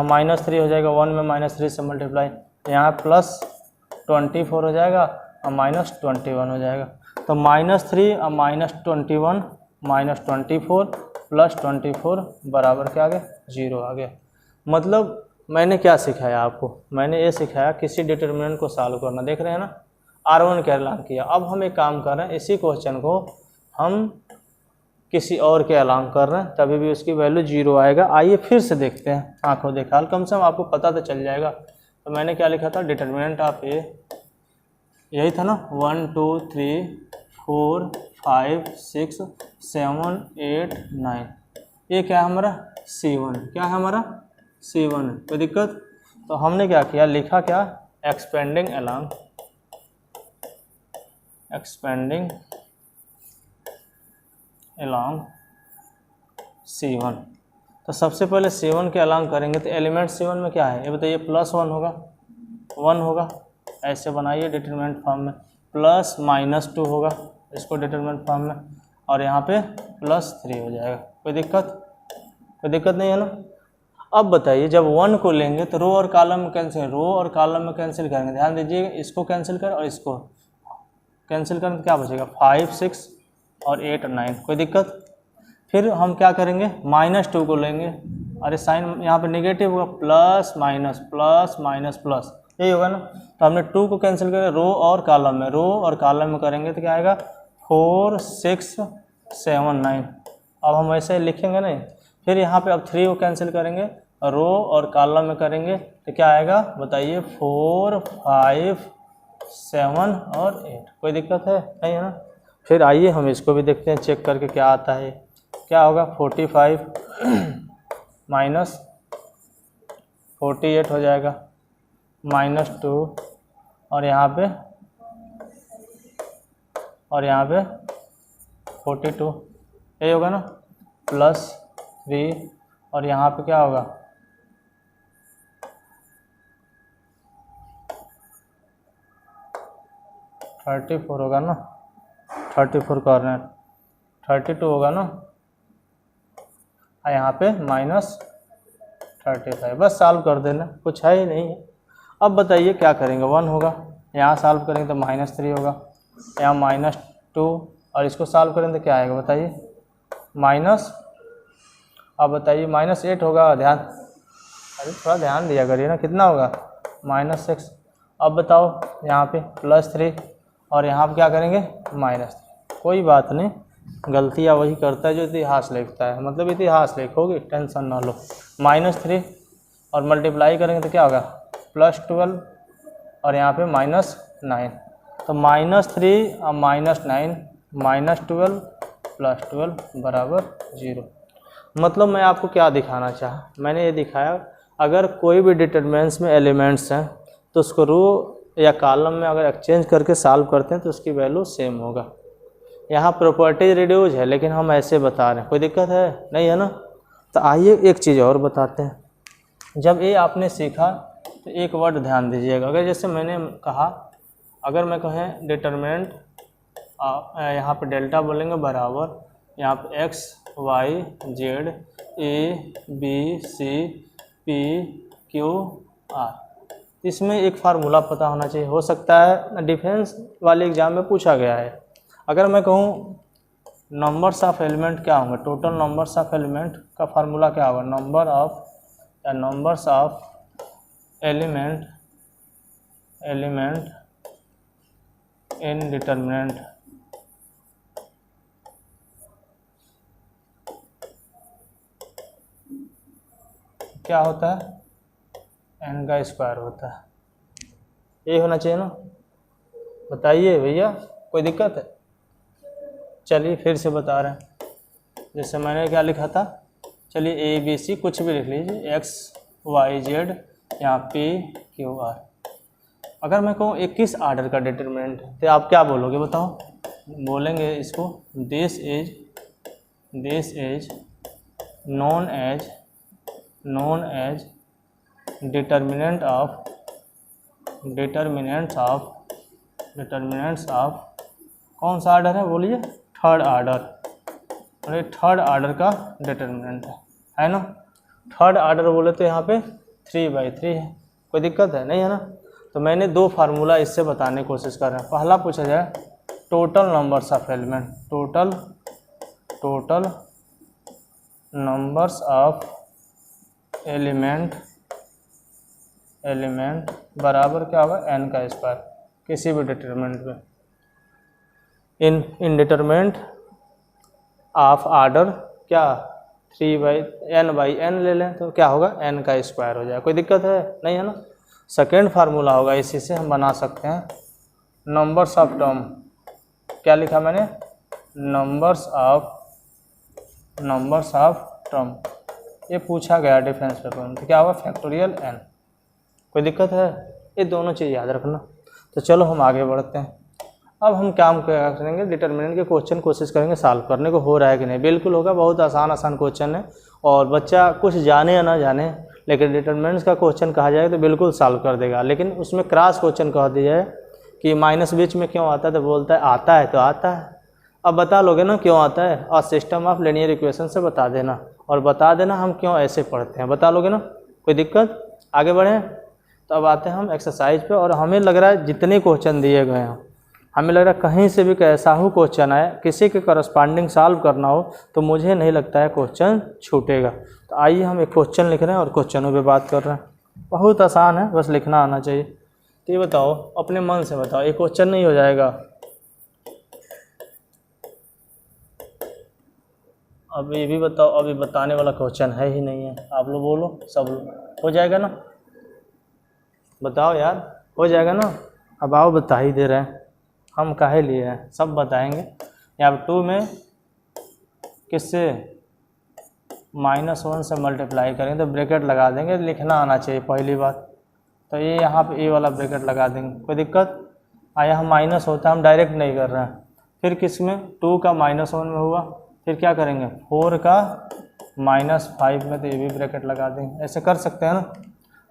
-3 हो जाएगा, 1 में -3 से मल्टीप्लाई, यहाँ +24 हो जाएगा और -21 हो जाएगा। तो -3 और -21 -24 +24 बराबर क्या आ गया 0 आ गया। मतलब मैंने क्या सिखाया आपको, मैंने ये सिखाया किसी डिटरमिनेंट को सॉल्व करना, देख रहे हैं ना, R1 के अलांग किया। अब हम एक काम कर रहे हैं, इसी क्वेश्चन को हम किसी और के अलांग कर रहे हैं, तभी भी उसकी वैल्यू 0 आएगा। आइए फिर से देखते हैं, आंखों देखा, कम से कम आपको पता तो चल जाएगा। तो मैंने क्या लिखा था, डिटरमिनेंट ऑफ ए, यही था ना, 1 2 3 4 5 6 7 8 9, ये क्या है हमारा C1, क्या है हमारा C1 है, कोई दिक्कत। तो हमने क्या किया, लिखा क्या, एक्सपेंडिंग अलोंग C1। तो सबसे पहले C1 के अलोंग करेंगे, तो एलिमेंट C1 में क्या है ये बताइए, +1 होगा, 1 होगा, ऐसे बनाइए डिटरमिनेंट फॉर्म में, प्लस माइनस 2 होगा इसको डिटरमिनेंट फॉर्म में, और यहाँ पे +3 हो जाएगा। कोई दिक्कत नहीं है ना। अब बताइए जब 1 को लेंगे तो रो और कॉलम में कैंसिल, रो और कॉलम में कैंसिल करेंगे, ध्यान दीजिए इसको कैंसिल कर और इसको कैंसिल करें तो क्या बचेगा 5 6 और 8 और 9। कोई दिक्कत। फिर हम क्या करेंगे -2 को लेंगे, अरे साइन यहाँ पे नेगेटिव होगा, plus minus plus minus plus, यही होगा ना। तो हमने 2 को कैंसिल करें रो और कॉलम में, रो और कॉलम में करेंगे तो क्या आएगा 4 6 7 9। अब हम ऐसे लिखेंगे नहीं। फिर यहाँ पे अब 3 को कैंसिल करेंगे, रो और कॉलम में करेंगे तो क्या आएगा बताइए 4 5 7 और 8। कोई दिक्कत है नहीं है ना। फिर आइए हम इसको भी देखते हैं चेक करके क्या आता है। क्या होगा 45 माइनस 48 हो जाएगा, -2 और यहाँ पे 42, यही होगा ना, +3 और यहाँ पे क्या होगा 34 होगा ना, 34 कॉर्नर 32 होगा ना, और यहाँ पे -35। बस सॉल्व कर देना, कुछ है ही नहीं है। अब बताइए क्या करेंगे, 1 होगा, यहाँ सॉल्व करेंगे तो -3 होगा, यहाँ -2 और इसको सॉल्व करेंगे तो क्या आएगा बताइए माइनस, अब बताइए -8 होगा, ध्यान, अरे थोड़ा ध्यान दिया करिए ना, कितना होगा -6। अब बताओ यहाँ पे +3 और यहाँ पे क्या करेंगे -3। कोई बात नहीं, गलतियाँ वही करता है जो इतिहास लिखता है, मतलब इतिहास लिखोगे टेंशन ना लो। -3 और मल्टीप्लाई करेंगे तो क्या होगा +12 और यहाँ पे -9। तो -3 और -9 -12 +12 बराबर 0। मतलब मैं आपको क्या दिखाना चाहा, मैंने ये दिखाया अगर कोई भी डिटरमिनेंट्स में एलिमेंट्स हैं तो उसको रो या कॉलम में अगर एक्सचेंज करके सॉल्व करते हैं तो उसकी वैल्यू सेम होगा। यहाँ प्रॉपर्टीज रिड्यूस है लेकिन हम ऐसे बता रहे हैं, कोई दिक्कत है नहीं है ना। तो आइए एक चीज़ और बताते हैं। जब ये आपने सीखा तो एक वर्ड ध्यान दीजिएगा, अगर जैसे मैंने कहा, अगर मैं कहें डिटरमिनेंट यहाँ पे डेल्टा बोलेंगे बराबर यहाँ पे x y z a b c p q r, इसमें एक फार्मूला पता होना चाहिए। हो सकता है डिफेंस वाले एग्जाम में पूछा गया है। अगर मैं कहूँ नंबर्स ऑफ एलिमेंट क्या होंगे, टोटल नंबर्स ऑफ एलिमेंट का फार्मूला क्या होगा, numbers of element in determinant क्या होता है n का स्क्वायर होता है, ये होना चाहिए ना। बताइए भैया कोई दिक्कत है। चलिए फिर से बता रहे हैं, जैसे मैंने क्या लिखा था, चलिए a b c कुछ भी लिख लीजिए, x y z यहाँ p q r। अगर मैं कहूँ 21 ऑर्डर का डिटरमिनेंट है तो आप क्या बोलोगे बताओ, बोलेंगे इसको this is known as determinants of कौन सा ऑर्डर है बोलिए, थर्ड ऑर्डर। अरे थर्ड ऑर्डर का डिटरमिनेंट है ना। थर्ड ऑर्डर बोले तो यहाँ पे 3/3 है, कोई दिक्कत है नहीं है ना। तो मैंने दो फार्मूला इससे बताने की कोशिश कर रहे हैं। पहला पूछा जाए total numbers of element, total numbers of element बराबर क्या होगा n का स्क्वायर, किसी भी डिटरमिनेंट में। इन डिटरमिनेंट ऑफ ऑर्डर क्या 3/n ले लें तो क्या होगा n का स्क्वायर हो जाएगा, कोई दिक्कत है नहीं है ना। सेकेंड फार्मूला होगा, इसी से हम बना सकते हैं नंबर्स ऑफ टर्म। क्या लिखा मैंने, नंबर्स ऑफ टर्म, ये पूछा गया डिफरेंस पेपर में, तो क्या होगा फैक्टोरियल n, कोई दिक्कत है। ये दोनों चीज़ याद रखना। तो चलो हम आगे बढ़ते हैं। अब हम काम क्या करेंगे, डिटरमिनेंट के क्वेश्चन कोशिश करेंगे सॉल्व करने को, हो रहा है कि नहीं। बिल्कुल होगा, बहुत आसान क्वेश्चन है और बच्चा कुछ जाने या ना जाने लेकिन डिटरमिनेंट्स का क्वेश्चन कहा जाए तो बिल्कुल सॉल्व कर देगा। लेकिन उसमें क्रॉस क्वेश्चन कह दिया है कि माइनस बीच में क्यों आता है, तो बोलता है आता है तो आता है। अब बता लोगे ना क्यों आता है, और सिस्टम ऑफ लीनियर इक्वेशन से बता देना, और बता देना हम क्यों ऐसे पढ़ते हैं, बता लोगे ना, कोई दिक्कत। आगे बढ़ें। तो अब आते हैं हम एक्सरसाइज पे, और हमें लग रहा है जितने क्वेश्चन दिए गए हैं, हमें लग रहा है कहीं से भी कैसा हो क्वेश्चन आए, किसी के करस्पॉन्डिंग सॉल्व करना हो, तो मुझे नहीं लगता है क्वेश्चन छूटेगा। तो आइए हम एक क्वेश्चन लिख रहे हैं और क्वेश्चनों पे बात कर रहे हैं। बहुत आसान है, बस लिखना आना चाहिए। तो ये बताओ, अपने मन से बताओ, ये क्वेश्चन नहीं हो जाएगा। अब ये भी बताओ, अभी बताने वाला क्वेश्चन है ही नहीं है, आप लोग बोलो, सब लोग, हो जाएगा ना, बताओ यार, हो जाएगा ना। अब आओ, बता ही दे रहे हैं, हम काहे लिए हैं, सब बताएंगे। यहाँ 2 में किससे -1 से मल्टीप्लाई करेंगे तो ब्रैकेट लगा देंगे, लिखना आना चाहिए पहली बात। तो ये यहाँ पे ए वाला ब्रैकेट लगा देंगे, कोई दिक्कत। यहाँ माइनस होता है, हम डायरेक्ट नहीं कर रहे हैं। फिर किस में 2 का -1 में हुआ, फिर क्या करेंगे 4 का -5 में, तो ये भी ब्रैकेट लगा देंगे, ऐसे कर सकते हैं ना।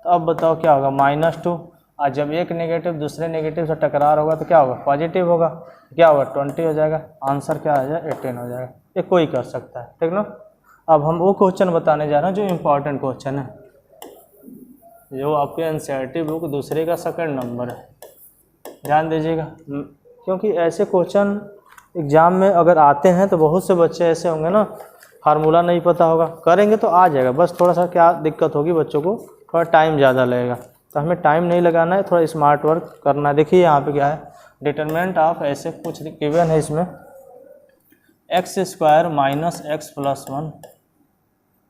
तो अब बताओ क्या होगा, -2, और जब एक नेगेटिव दूसरे नेगेटिव से टकरार होगा तो क्या होगा, पॉजिटिव होगा, क्या होगा 20 हो जाएगा, आंसर क्या आ जाएगा 18 हो जाएगा। ये कोई कर सकता है, ठीक ना। अब हम वो क्वेश्चन बताने जा रहे हैं जो इम्पॉर्टेंट क्वेश्चन है, जो आपके एनसीईआरटी बुक दूसरे का 2nd नंबर है, ध्यान दीजिएगा। क्योंकि ऐसे क्वेश्चन एग्ज़ाम में अगर आते हैं तो बहुत से बच्चे ऐसे होंगे ना, फार्मूला नहीं पता होगा, करेंगे तो आ जाएगा, बस थोड़ा सा क्या दिक्कत होगी, बच्चों को थोड़ा टाइम ज़्यादा लगेगा। तो हमें टाइम नहीं लगाना है, थोड़ा स्मार्ट वर्क करना है। देखिए यहाँ पे क्या है, डिटरमिनेंट ऑफ ऐसे कुछ गिवन है इसमें, x² - x + 1,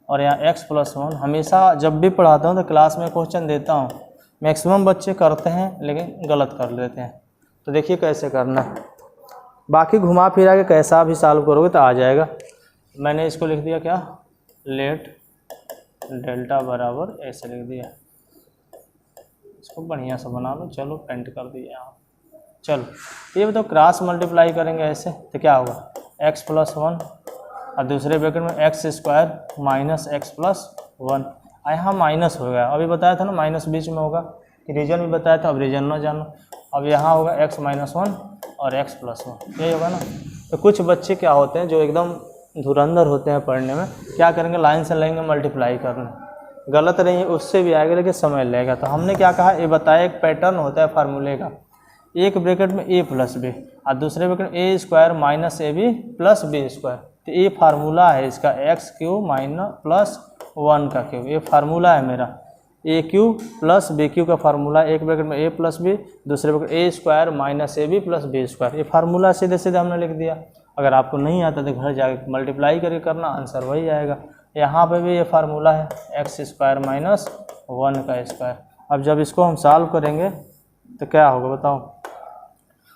और यहाँ x + 1। हमेशा जब भी पढ़ाता हूँ तो क्लास में क्वेश्चन देता हूँ, मैक्सिमम बच्चे करते हैं लेकिन गलत कर लेते हैं। तो देखिए कैसे करना है, बाकी घुमा फिरा के कैसा भी सॉल्व करोगे तो आ जाएगा। मैंने इसको लिख दिया क्या, लेट डेल्टा बराबर ऐसे लिख दिया, इसको बढ़िया से बना लो, चलो पेंट कर दिया यहाँ। चलो ये बताओ, क्रॉस मल्टीप्लाई करेंगे ऐसे तो क्या होगा, x + 1 और दूसरे ब्रैकेट में x² - x + 1। यहाँ माइनस हो गया, अभी बताया था ना माइनस बीच में होगा, रीजन भी बताया था, अब रीजन ना जानो। अब यहाँ होगा x - 1 और x + 1, यही होगा ना। तो कुछ बच्चे क्या होते हैं जो एकदम धुरंधर होते हैं पढ़ने में, क्या करेंगे लाइन से लेंगे मल्टीप्लाई करने, गलत नहीं है, उससे भी आएगा लेकिन समय लगेगा। तो हमने क्या कहा, ये बताया एक पैटर्न होता है फार्मूले का, एक ब्रैकेट में a + b और दूसरे ब्रैकेट में a² - ab + b²। तो ये फार्मूला है इसका, x³ - +1 का क्यूब, ये फार्मूला है मेरा, a³ + b³ का फार्मूला, एक ब्रैकेट में a + b, दूसरे ब्रैकेट a² - ab + b²। ये फार्मूला सीधे सीधे हमने लिख दिया। अगर आपको नहीं आता तो घर जाके मल्टीप्लाई करके करना, आंसर वही आएगा। यहाँ पे भी ये फार्मूला है, x² - 1 का स्क्वायर। अब जब इसको हम सॉल्व करेंगे तो क्या होगा बताओ,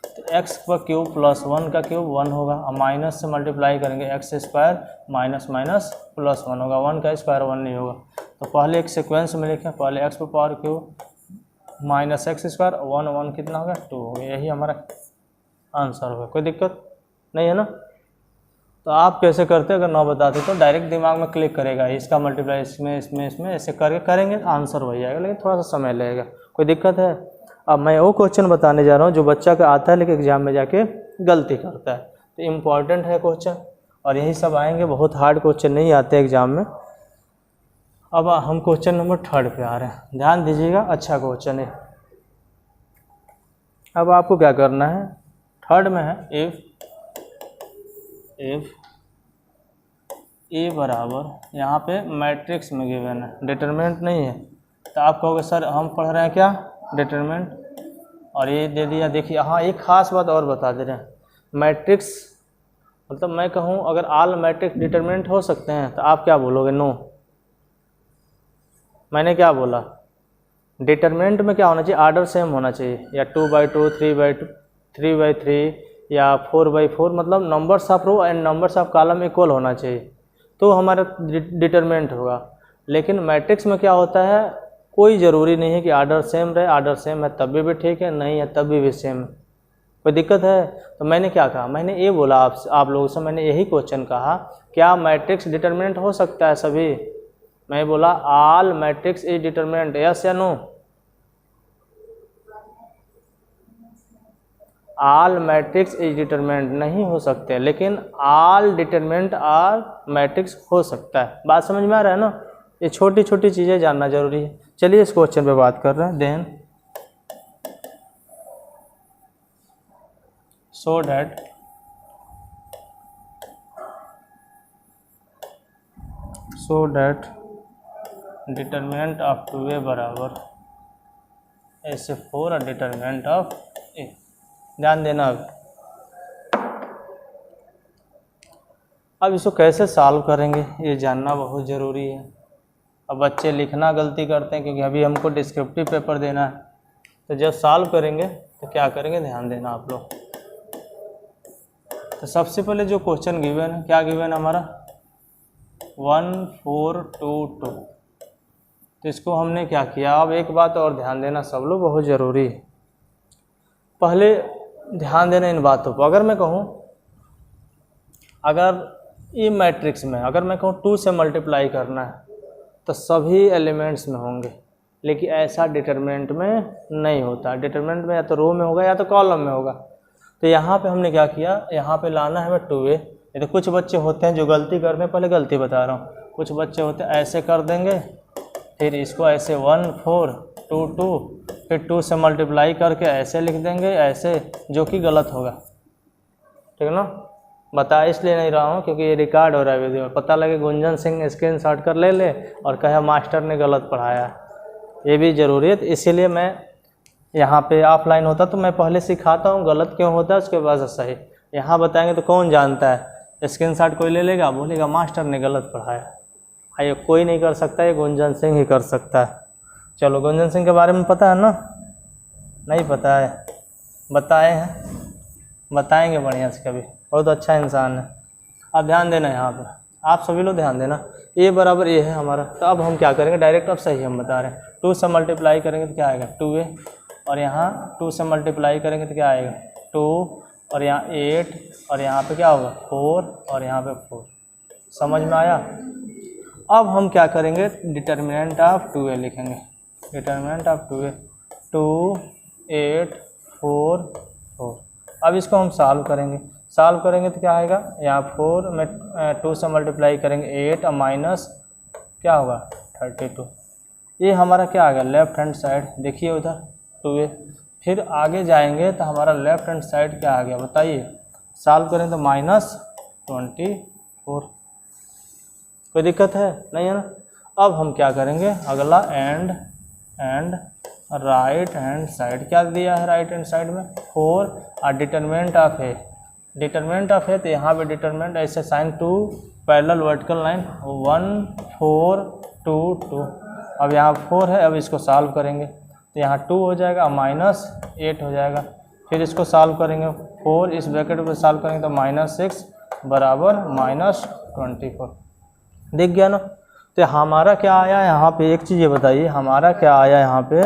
तो x का क्यूब + 1 का क्यूब 1 होगा, और माइनस से मल्टीप्लाई करेंगे x² - +1 होगा, 1 का स्क्वायर 1 नहीं होगा। तो पहले एक सीक्वेंस में लिखें, पहले x पर पावर क्यूब -x², 1 1 कितना होगा 2 हो गया, यही हमारा आंसर होगा। कोई दिक्कत नहीं है ना। तो आप कैसे करते अगर ना बताते तो डायरेक्ट दिमाग में क्लिक करेगा, इसका मल्टीप्लाई इसमें ऐसे करके करेंगे, आंसर वही आएगा, लेकिन थोड़ा सा समय लगेगा। कोई दिक्कत है। अब मैं वो क्वेश्चन बताने जा रहा हूँ जो बच्चा का आता है लेकिन एग्जाम में जाके गलती करता है। तो इम्पॉर्टेंट है क्वेश्चन, और यही सब आएंगे, बहुत हार्ड क्वेश्चन नहीं आते एग्जाम में। अब हम क्वेश्चन नंबर 3 पे आ रहे हैं, ध्यान दीजिएगा, अच्छा क्वेश्चन है। अब आपको क्या करना है, 3 में है इफ ए बराबर, यहाँ पे मैट्रिक्स में गिवन है, डिटरमिनेंट नहीं है। तो आप कहोगे सर हम पढ़ रहे हैं क्या डिटरमिनेंट, और ये दे दिया। देखिए हाँ, एक खास बात और बता दे रहे हैं, मैट्रिक्स मतलब मैं कहूँ अगर ऑल मैट्रिक्स डिटरमिनेंट हो सकते हैं तो आप क्या बोलोगे, नो। मैंने क्या बोला, डिटरमिनेंट में क्या होना चाहिए, आर्डर सेम होना चाहिए, या 2/2, 3/3 या 4/4, मतलब numbers of row and numbers of column equal होना चाहिए, तो हमारा डिटरमिनेंट होगा। लेकिन मैट्रिक्स में क्या होता है, कोई ज़रूरी नहीं है कि आर्डर सेम रहे, आर्डर सेम है तभी भी ठीक है, नहीं है तभी भी सेम है। कोई दिक्कत है। तो मैंने क्या कहा, मैंने ये बोला आप लोगों से, मैंने यही क्वेश्चन कहा, क्या मैट्रिक्स डिटरमिनेंट हो सकता है सभी, मैं बोला all matrix is determinant, yes या no? All matrix is determinant नहीं हो सकते, लेकिन ऑल डिटरमिनेंट आर मैट्रिक्स हो सकता है। बात समझ में आ रहा है ना? ये छोटी छोटी चीज़ें जानना जरूरी है। चलिए इस क्वेश्चन पे बात कर रहे हैं। Then so that determinant of 2a बराबर ऐसे 4 और डिटरमिनेंट ऑफ a। ध्यान देना। अब इसको कैसे सॉल्व करेंगे ये जानना बहुत ज़रूरी है। अब बच्चे लिखना गलती करते हैं क्योंकि अभी हमको डिस्क्रिप्टिव पेपर देना है, तो जब सॉल्व करेंगे तो क्या करेंगे ध्यान देना आप लोग। तो सबसे पहले जो क्वेश्चन गिवन है, क्या गिवन है हमारा 1422, तो इसको हमने क्या किया। अब एक बात और ध्यान देना सब लोग, बहुत ज़रूरी है, पहले ध्यान देना इन बातों पर। अगर मैं कहूँ, अगर ये मैट्रिक्स में अगर मैं कहूँ 2 से मल्टीप्लाई करना है तो सभी एलिमेंट्स में होंगे, लेकिन ऐसा डिटरमिनेंट में नहीं होता। डिटरमिनेंट में या तो रो में होगा या तो कॉलम में होगा। तो यहाँ पे हमने क्या किया, यहाँ पे लाना है हमें 2a। ये तो कुछ बच्चे होते हैं जो गलती करते हैं, पहले गलती बता रहा हूँ। कुछ बच्चे होते हैं ऐसे कर देंगे, फिर इसको ऐसे 1 4 2 2, फिर 2 से मल्टीप्लाई करके ऐसे लिख देंगे, ऐसे, जो कि गलत होगा। ठीक है ना? बता इसलिए नहीं रहा हूँ क्योंकि ये रिकॉर्ड हो रहा है वीडियो में, पता लगे गुंजन सिंह स्क्रीनशॉट कर ले और कहे मास्टर ने गलत पढ़ाया। ये भी ज़रूरी है। तो इसीलिए मैं यहाँ पे ऑफलाइन होता तो मैं पहले सिखाता हूँ गलत क्यों होता है, उसके बाद सही यहाँ बताएंगे तो कौन जानता है। स्क्रीनशॉट कोई ले लेगा, बोलेगा मास्टर ने गलत पढ़ाया। ये कोई नहीं कर सकता, ये गुंजन सिंह ही कर सकता है। चलो, गुंजन सिंह के बारे में पता है ना? नहीं पता है? बताए हैं, बताएंगे बढ़िया से कभी। बहुत अच्छा इंसान है। आप ध्यान देना यहाँ पर, आप सभी लोग ध्यान देना। a बराबर a है हमारा। तो अब हम क्या करेंगे, डायरेक्ट अब सही हम बता रहे हैं। 2 से मल्टीप्लाई करेंगे तो क्या आएगा 2a, और यहाँ 2 से मल्टीप्लाई करेंगे तो क्या आएगा 2, और यहाँ 8, और यहाँ पे क्या होगा 4, और यहाँ पे 4। समझ में आया? अब हम क्या करेंगे, डिटरमिनेंट ऑफ 2a लिखेंगे। Determinant of 2a 2 8 4 4। अब इसको हम सॉल्व करेंगे। सॉल्व करेंगे तो क्या आएगा, यहाँ 4 में 2 से मल्टीप्लाई करेंगे 8 और माइनस क्या होगा 32। ये हमारा क्या आ गया लेफ्ट हैंड साइड। देखिए उधर 2a। फिर आगे जाएंगे तो हमारा लेफ्ट हैंड साइड क्या आ गया बताइए। सॉल्व करें तो -24। कोई दिक्कत है? नहीं है ना? अब हम क्या करेंगे, अगला एंड राइट हैंड साइड क्या दिया है राइट हैंड साइड में 4 और डिटरमिनेंट ऑफ है। डिटरमिनेंट ऑफ है तो यहाँ पे डिटरमिनेंट ऐसे साइन 2 पैरेलल वर्टिकल लाइन 1 4 2 2। अब यहाँ 4 है, अब इसको सॉल्व करेंगे तो यहाँ 2 हो जाएगा, -8 हो जाएगा। फिर इसको सॉल्व करेंगे 4 इस ब्रैकेट पर सॉल्व करेंगे तो -6 बराबर -24। दिख गया ना? तो हमारा क्या आया यहाँ पे, एक चीज़ ये बताइए, हमारा क्या आया यहाँ पे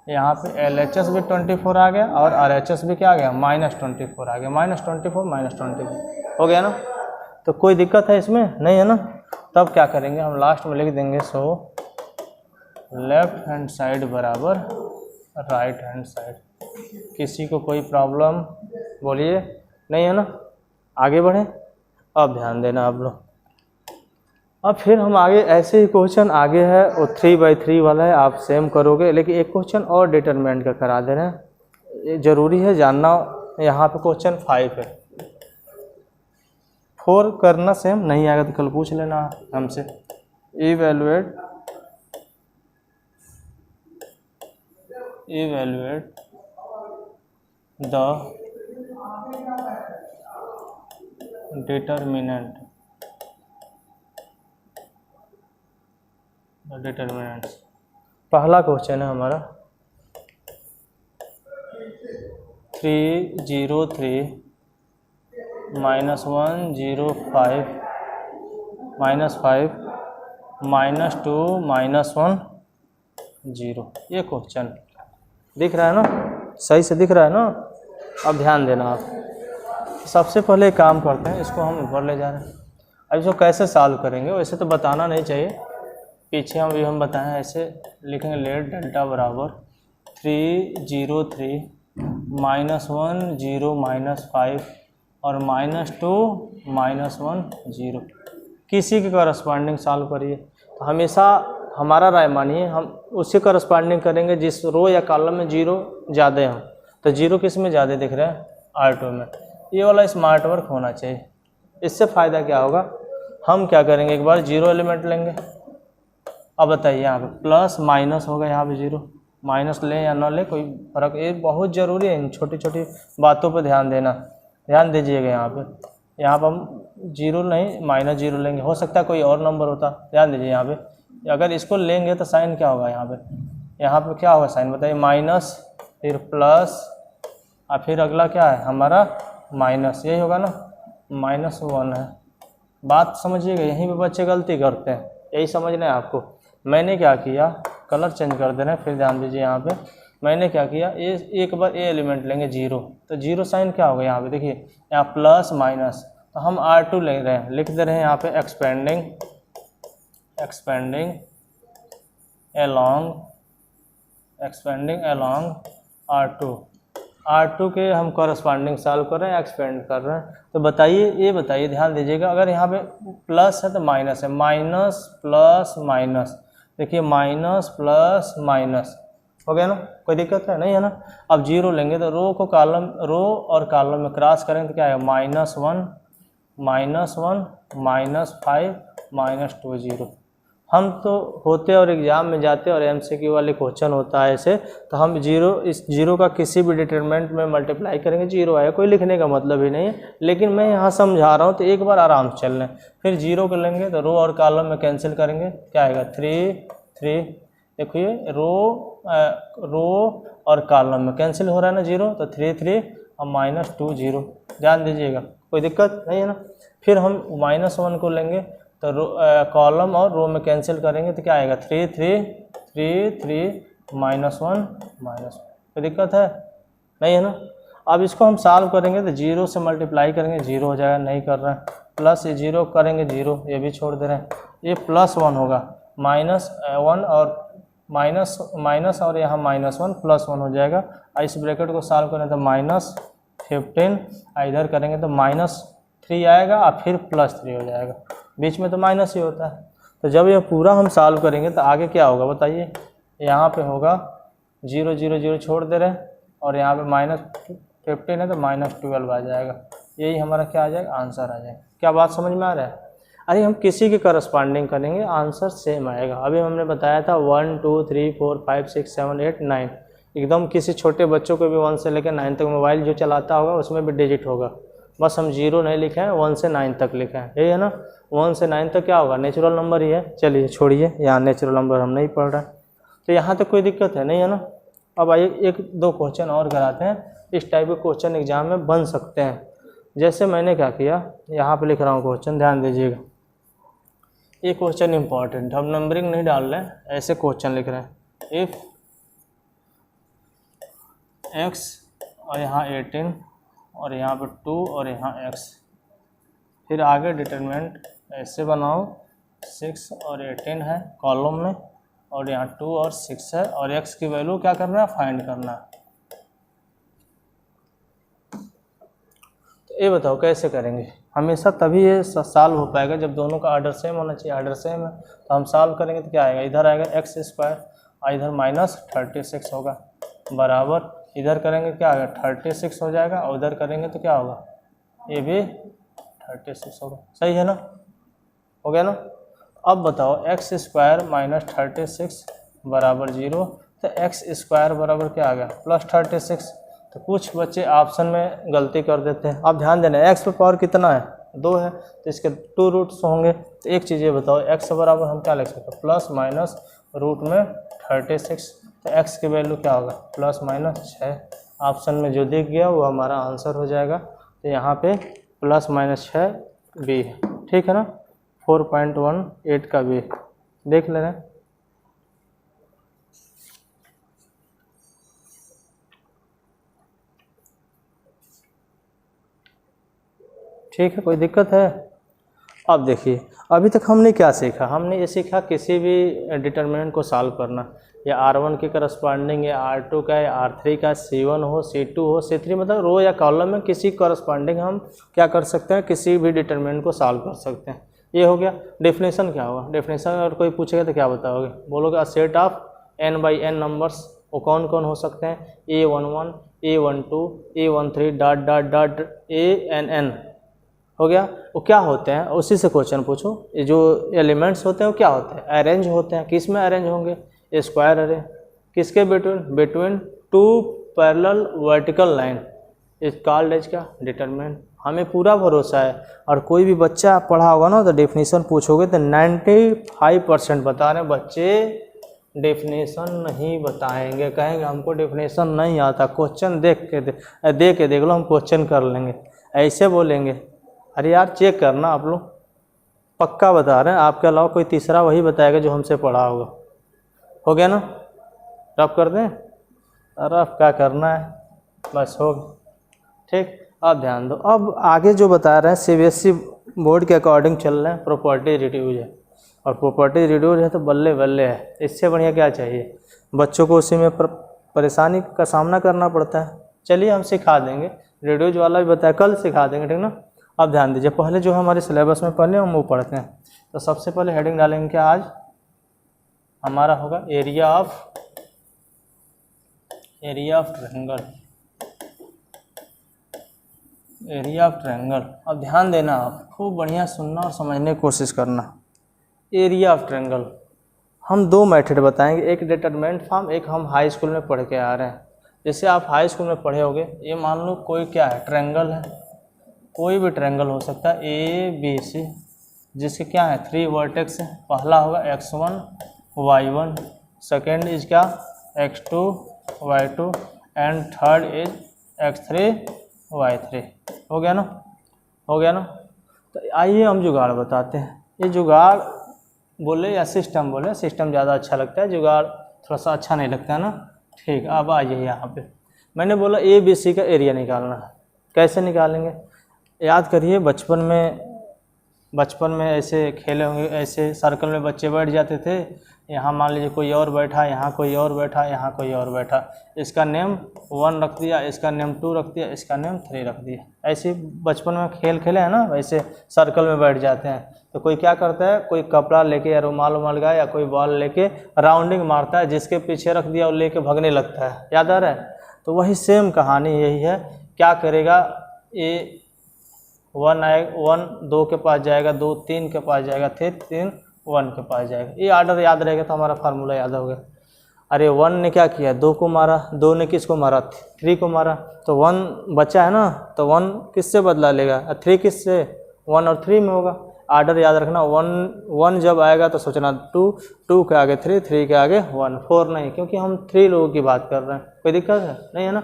LHS भी 24 आ गया और RHS भी क्या आ गया -24 आ गया। -24 हो गया ना? तो कोई दिक्कत है इसमें? नहीं है ना? तब क्या करेंगे, हम लास्ट में लिख देंगे सो लेफ्ट हैंड साइड बराबर राइट हैंड साइड। किसी को कोई प्रॉब्लम बोलिए? नहीं है ना? आगे बढ़ें। अब ध्यान देना आप लोग। अब फिर हम आगे ऐसे ही क्वेश्चन आगे है, वो 3/3 वाला है, आप सेम करोगे। लेकिन एक क्वेश्चन और डिटरमिनेंट का करा दे रहे हैं, ये ज़रूरी है जानना। यहाँ पे क्वेश्चन 5 है, 4 करना सेम नहीं आएगा तो कल पूछ लेना हमसे। Evaluate the determinants. पहला क्वेश्चन है हमारा 303 -105 -5 -2 -1 0। ये क्वेश्चन दिख रहा है ना? सही से दिख रहा है ना? अब ध्यान देना आप। सबसे पहले काम करते हैं, इसको हम ऊपर ले जा रहे हैं। अब इसको कैसे सॉल्व करेंगे, वैसे तो बताना नहीं चाहिए, पीछे हम बताएं ऐसे लिखेंगे, लेट डेल्टा बराबर 303 -1 0 -5 और -2 -1 0। किसी के करस्पॉन्डिंग सॉल्व करिए। तो हमेशा हमारा राय मानिए, हम उसी करस्पॉन्डिंग करेंगे जिस रो या कॉलम में जीरो ज़्यादा हो। तो जीरो किस में ज़्यादा दिख रहा है? R2 में। ये वाला स्मार्ट वर्क होना चाहिए। इससे फ़ायदा क्या होगा, हम क्या करेंगे, एक बार जीरो एलिमेंट लेंगे। अब बताइए यहाँ पे प्लस माइनस होगा, यहाँ पे जीरो माइनस लें या ना लें कोई फ़र्क, ये बहुत ज़रूरी है इन छोटी छोटी बातों पर ध्यान देना। ध्यान दीजिएगा यहाँ पे हम जीरो नहीं -0 लेंगे, हो सकता है कोई और नंबर होता। ध्यान दीजिए यहाँ पे अगर इसको लेंगे तो साइन क्या होगा, यहाँ पे क्या होगा साइन बताइए, माइनस फिर प्लस और फिर अगला क्या है हमारा माइनस, यही होगा ना, -1 है। बात समझिएगा, यहीं पे बच्चे गलती करते हैं, यही समझना है आपको। मैंने क्या किया, कलर चेंज कर दे रहे हैं, फिर ध्यान दीजिए यहाँ पे मैंने क्या किया, एक बार ए एलिमेंट लेंगे जीरो, तो जीरो साइन क्या होगा यहाँ पे देखिए, यहाँ प्लस माइनस, तो हम R2 ले रहे हैं, लिख दे रहे हैं यहाँ पे एक्सपेंडिंग अलोंग R2 के हम करस्पॉन्डिंग सॉल्व कर रहे हैं, एक्सपेंड कर रहे हैं। तो बताइए, ये बताइए, ध्यान दीजिएगा, अगर यहाँ पे प्लस है तो माइनस है, माइनस प्लस माइनस, देखिए माइनस प्लस माइनस हो गया ना, कोई दिक्कत है नहीं है ना। अब जीरो लेंगे तो रो और कॉलम में क्रॉस करेंगे तो क्या है, -1 -5 -2 0। हम तो होते और एग्ज़ाम में जाते और MCQ वाले क्वेश्चन होता है ऐसे, तो हम इस जीरो का किसी भी डिटरमिनेंट में मल्टीप्लाई करेंगे, जीरो आएगा, कोई लिखने का मतलब ही नहीं है। लेकिन मैं यहाँ समझा रहा हूँ तो एक बार आराम से चल लें। फिर जीरो को लेंगे तो रो और कॉलम में कैंसिल करेंगे, क्या आएगा 3 देखिए रो और कॉलम में कैंसिल हो रहा है ना जीरो, तो 3 और -2 0। ध्यान दीजिएगा, कोई दिक्कत नहीं है ना। फिर हम -1 को लेंगे तो कॉलम और रो में कैंसिल करेंगे तो क्या आएगा 3 -1 कोई दिक्कत है नहीं है ना। अब इसको हम सॉल्व करेंगे तो जीरो से मल्टीप्लाई करेंगे, जीरो हो जाएगा, नहीं कर रहे हैं, प्लस ये जीरो करेंगे जीरो, ये भी छोड़ दे रहे हैं, ये +1 होगा, -1 और माइनस और यहाँ -1 +1 हो जाएगा। इस ब्रैकेट को सॉल्व करें तो -15, इधर करेंगे तो -3 आएगा और फिर +3 हो जाएगा, बीच में तो माइनस ही होता है। तो जब ये पूरा हम सॉल्व करेंगे तो आगे क्या होगा बताइए, यहाँ पे होगा 0 0 0 छोड़ दे रहे हैं और यहाँ पे -15 है तो -12 आ जाएगा। यही हमारा क्या आ जाएगा, आंसर आ जाएगा। क्या बात समझ में आ रहा है? अरे हम किसी के करस्पॉन्डिंग करेंगे, आंसर सेम आएगा। अभी हमने बताया था 1 2 3 4 5 6 7 8 9, एकदम किसी छोटे बच्चों को भी 1 से लेकर 9 तक मोबाइल जो चलाता होगा उसमें भी डिजिट होगा, बस हम 0 नहीं लिखे हैं, 1 से 9 तक लिखे हैं, यही है ना। 1 से 9 तक क्या होगा, नेचुरल नंबर ही है। चलिए छोड़िए, यहाँ नेचुरल नंबर हम नहीं पढ़ रहे हैं, तो यहाँ तक कोई दिक्कत है नहीं है ना। अब आइए 1-2 क्वेश्चन और कराते हैं, इस टाइप के क्वेश्चन एग्जाम में बन सकते हैं। जैसे मैंने क्या किया, यहाँ पे लिख रहा हूँ क्वेश्चन, ध्यान दीजिएगा, ये क्वेश्चन इंपॉर्टेंट, हम नंबरिंग नहीं डाल रहे हैं, ऐसे क्वेश्चन लिख रहे हैं। इफ़ x और यहाँ 18 और यहाँ पे 2 और यहाँ x, फिर आगे डिटरमिनेंट ऐसे बनाओ, 6 और 18 है कॉलम में और यहाँ 2 और 6 है और x की वैल्यू क्या करना है, फाइंड करना है। तो ये बताओ कैसे करेंगे, हमेशा तभी ये सॉल्व हो पाएगा जब दोनों का ऑर्डर सेम होना चाहिए। ऑर्डर सेम है तो हम सॉल्व करेंगे तो क्या आएगा, इधर आएगा x² और इधर -36 होगा, बराबर इधर करेंगे क्या आएगा 36 हो जाएगा और उधर करेंगे तो क्या होगा, ये भी 36 होगा। सही है ना, हो गया ना। अब बताओ x² -36 बराबर 0, तो x² बराबर क्या आ गया +36। तो कुछ बच्चे ऑप्शन में गलती कर देते हैं, आप ध्यान देना, x पे पावर कितना है 2 है तो इसके 2 रूट्स होंगे। तो एक चीज़ ये बताओ, x बराबर हम क्या लिख सकते हैं, ±√36, तो x की वैल्यू क्या होगा ±6। ऑप्शन में जो दिख गया वो हमारा आंसर हो जाएगा। तो यहाँ पे ±6 बी है, ठीक है ना। 4.18 का बी देख ले रहे हैं। ठीक है, कोई दिक्कत है? अब देखिए, अभी तक हमने क्या सीखा, हमने ये सीखा किसी भी डिटर्मिनेंट को सॉल्व करना, या R1 के करस्पॉन्डिंग, या R2 का, या R3 का, C1 हो, C2 हो, C3, मतलब रो या कॉलम में किसी करस्पॉन्डिंग हम क्या कर सकते हैं, किसी भी डिटर्मिनेंट को सॉल्व कर सकते हैं। ये हो गया। डेफिनेशन क्या होगा, डेफिनेशन अगर कोई पूछेगा तो क्या बताओगे, बोलोगे a set of n by n numbers. वो कौन कौन हो सकते हैं, A11, A12, A13 dot dot dot ANN हो गया। वो क्या होते हैं, उसी से क्वेश्चन पूछो। ये जो एलिमेंट्स होते हैं वो क्या होते हैं, अरेंज होते हैं। किस में अरेंज होंगे, स्क्वायर अरे। किसके between two parallel vertical line is called as क्या, डिटरमिनेंट। हमें पूरा भरोसा है, और कोई भी बच्चा पढ़ा होगा ना तो डेफिनेशन पूछोगे तो 95% बता रहे हैं बच्चे डेफिनेशन नहीं बताएंगे, कहेंगे हमको डेफिनेशन नहीं आता, क्वेश्चन देख के देख लो, हम क्वेश्चन कर लेंगे, ऐसे बोलेंगे। अरे यार चेक करना, आप लोग पक्का बता रहे हैं, आपके अलावा कोई तीसरा वही बताएगा जो हमसे पढ़ा होगा। हो गया ना, रफ कर दें, रफ क्या करना है, बस हो गया। ठीक, अब ध्यान दो, अब आगे जो बता रहे हैं CBSE बोर्ड के अकॉर्डिंग चल रहे हैं, प्रॉपर्टी रिड्यूज है, और प्रॉपर्टी रिड्यूज है तो बल्ले बल्ले है, इससे बढ़िया क्या चाहिए। बच्चों को उसी में परेशानी का सामना करना पड़ता है। चलिए हम सिखा देंगे, रिड्यूज वाला भी बताया, कल सिखा देंगे, ठीक ना। अब ध्यान दीजिए, पहले जो हमारे सिलेबस में पहले हम वो पढ़ते हैं। तो सबसे पहले हेडिंग डालेंगे क्या, आज हमारा होगा area of triangle, area of triangle. अब ध्यान देना, आप खूब बढ़िया सुनना और समझने की कोशिश करना। एरिया ऑफ ट्रायंगल हम दो मेथड बताएंगे, एक डिटरमिनेंट फॉर्म, एक हम हाई स्कूल में पढ़ के आ रहे हैं। जैसे आप हाई स्कूल में पढ़े होगे, ये मान लो कोई क्या है, ट्रायंगल है, कोई भी ट्रायंगल हो सकता है ABC, जिसके क्या है 3 वर्टेक्स है। पहला होगा x1 y1, सेकेंड इज क्या x2 y2, and third is x3 y3। हो गया ना, हो गया ना। तो आइए हम जुगाड़ बताते हैं। ये जुगाड़ बोले या सिस्टम बोले, सिस्टम ज़्यादा अच्छा लगता है, जुगाड़ थोड़ा सा अच्छा नहीं लगता है ना। ठीक, अब आइए यहाँ पे, मैंने बोला ABC का एरिया निकालना है। कैसे निकालेंगे, याद करिए, बचपन में ऐसे खेले होंगे, ऐसे सर्कल में बच्चे बैठ जाते थे। यहाँ मान लीजिए कोई और बैठा, यहाँ कोई और बैठा, यहाँ कोई और बैठा, इसका नेम 1 रख दिया, इसका नेम 2 रख दिया, इसका नेम 3 रख दिया। ऐसे बचपन में खेल खेले हैं ना, वैसे सर्कल में बैठ जाते हैं। तो कोई क्या करता है, कोई कपड़ा लेके या रुमाल उमाल या कोई बॉल लेके राउंडिंग मारता है, जिसके पीछे रख दिया और लेके भागने लगता है, याद आ रहा है। तो वही सेम कहानी यही है। क्या करेगा, ये 1 2 के पास जाएगा, 2 3 के पास जाएगा, फिर 3 1 के पास जाएगा। ये आर्डर याद रहेगा तो हमारा फार्मूला याद हो गया। अरे 1 ने क्या किया, 2 को मारा, 2 ने किसको मारा, 3 को मारा, तो 1 बचा है ना, तो 1 किससे बदला लेगा, 3 किससे, 1 और 3 में होगा। आर्डर याद रखना, 1 जब आएगा तो सोचना 2 के आगे 3 के आगे 1, 4 नहीं, क्योंकि हम 3 लोगों की बात कर रहे हैं। कोई दिक्कत है नहीं है ना।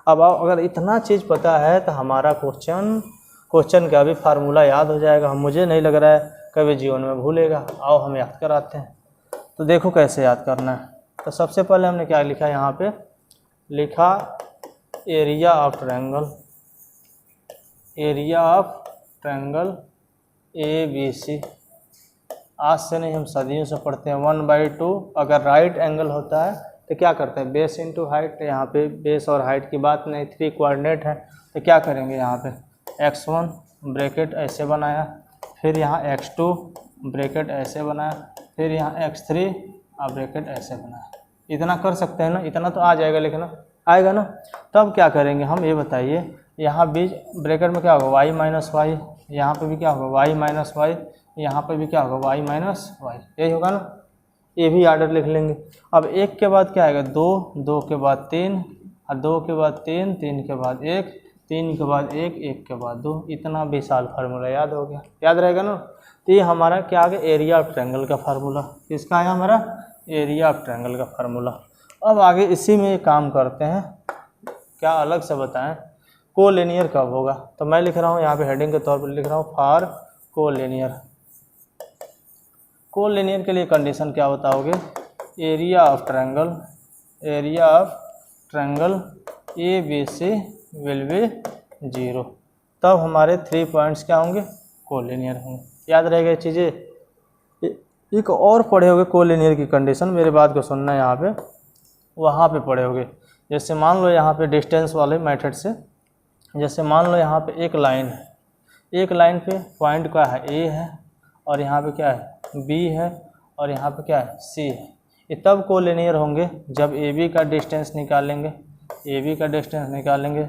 अब अगर इतना चीज़ पता है तो हमारा क्वेश्चन का भी फार्मूला याद हो जाएगा। मुझे नहीं लग रहा है कभी जीवन में भूलेगा। आओ हम याद कराते हैं। तो देखो कैसे याद करना है। तो सबसे पहले हमने क्या लिखा, यहाँ पे लिखा एरिया ऑफ ट्रायंगल ABC। आज से नहीं, हम सदियों से पढ़ते हैं। 1/2 अगर राइट एंगल होता है तो क्या करते हैं, बेस इंटू हाइट। यहाँ पे बेस और हाइट की बात नहीं, 3 कोऑर्डिनेट है, तो क्या करेंगे, यहाँ पे x1 ब्रैकेट ऐसे बनाया, फिर यहाँ x2 ब्रैकेट ऐसे बनाया, फिर यहाँ x3 ब्रैकेट ऐसे बनाया। इतना कर सकते हैं ना, इतना तो आ जाएगा, लिखना आएगा ना। तब क्या करेंगे हम, ये बताइए, यहाँ बीच ब्रैकेट में क्या होगा, y माइनस वाई, यहाँ पे भी क्या होगा, y माइनस वाई, यहाँ पे भी क्या होगा, y माइनस वाई, यही होगा ना। ये भी आर्डर लिख लेंगे। अब 1 के बाद क्या आएगा, 2, 2 के बाद 3, और 2 के बाद 3, 3 के बाद 1, 3 के बाद 1, 1 के बाद 2। इतना विशाल फार्मूला याद हो गया, याद रहेगा ना। तो ये हमारा क्या आ गया, एरिया ऑफ ट्रायंगल का फार्मूला। किसका आया हमारा, एरिया ऑफ ट्रायंगल का फार्मूला। अब आगे इसी में काम करते हैं, क्या अलग से बताएं, कोलिनियर कब होगा। तो मैं लिख रहा हूँ यहाँ पे हेडिंग के तौर पर लिख रहा हूँ फॉर कोलिनियर। कोलिनियर के लिए कंडीशन क्या बताओगे, area of triangle ABC will be 0। तब हमारे 3 पॉइंट्स क्या होंगे, कोलिनियर होंगे। याद रहेगा ये चीज़ें। एक और पढ़े होगे कोलिनियर की कंडीशन, मेरी बात को सुनना है यहाँ पे, वहाँ पे पढ़े होगे। जैसे मान लो यहाँ पे डिस्टेंस वाले मेथड से, जैसे मान लो यहाँ पे एक लाइन है, एक लाइन पे पॉइंट क्या है ए है, और यहाँ पे क्या है बी है, और यहाँ पे क्या है सी है। ये तब कोलिनियर होंगे जब ए बी का डिस्टेंस निकालेंगे, ए बी का डिस्टेंस निकालेंगे,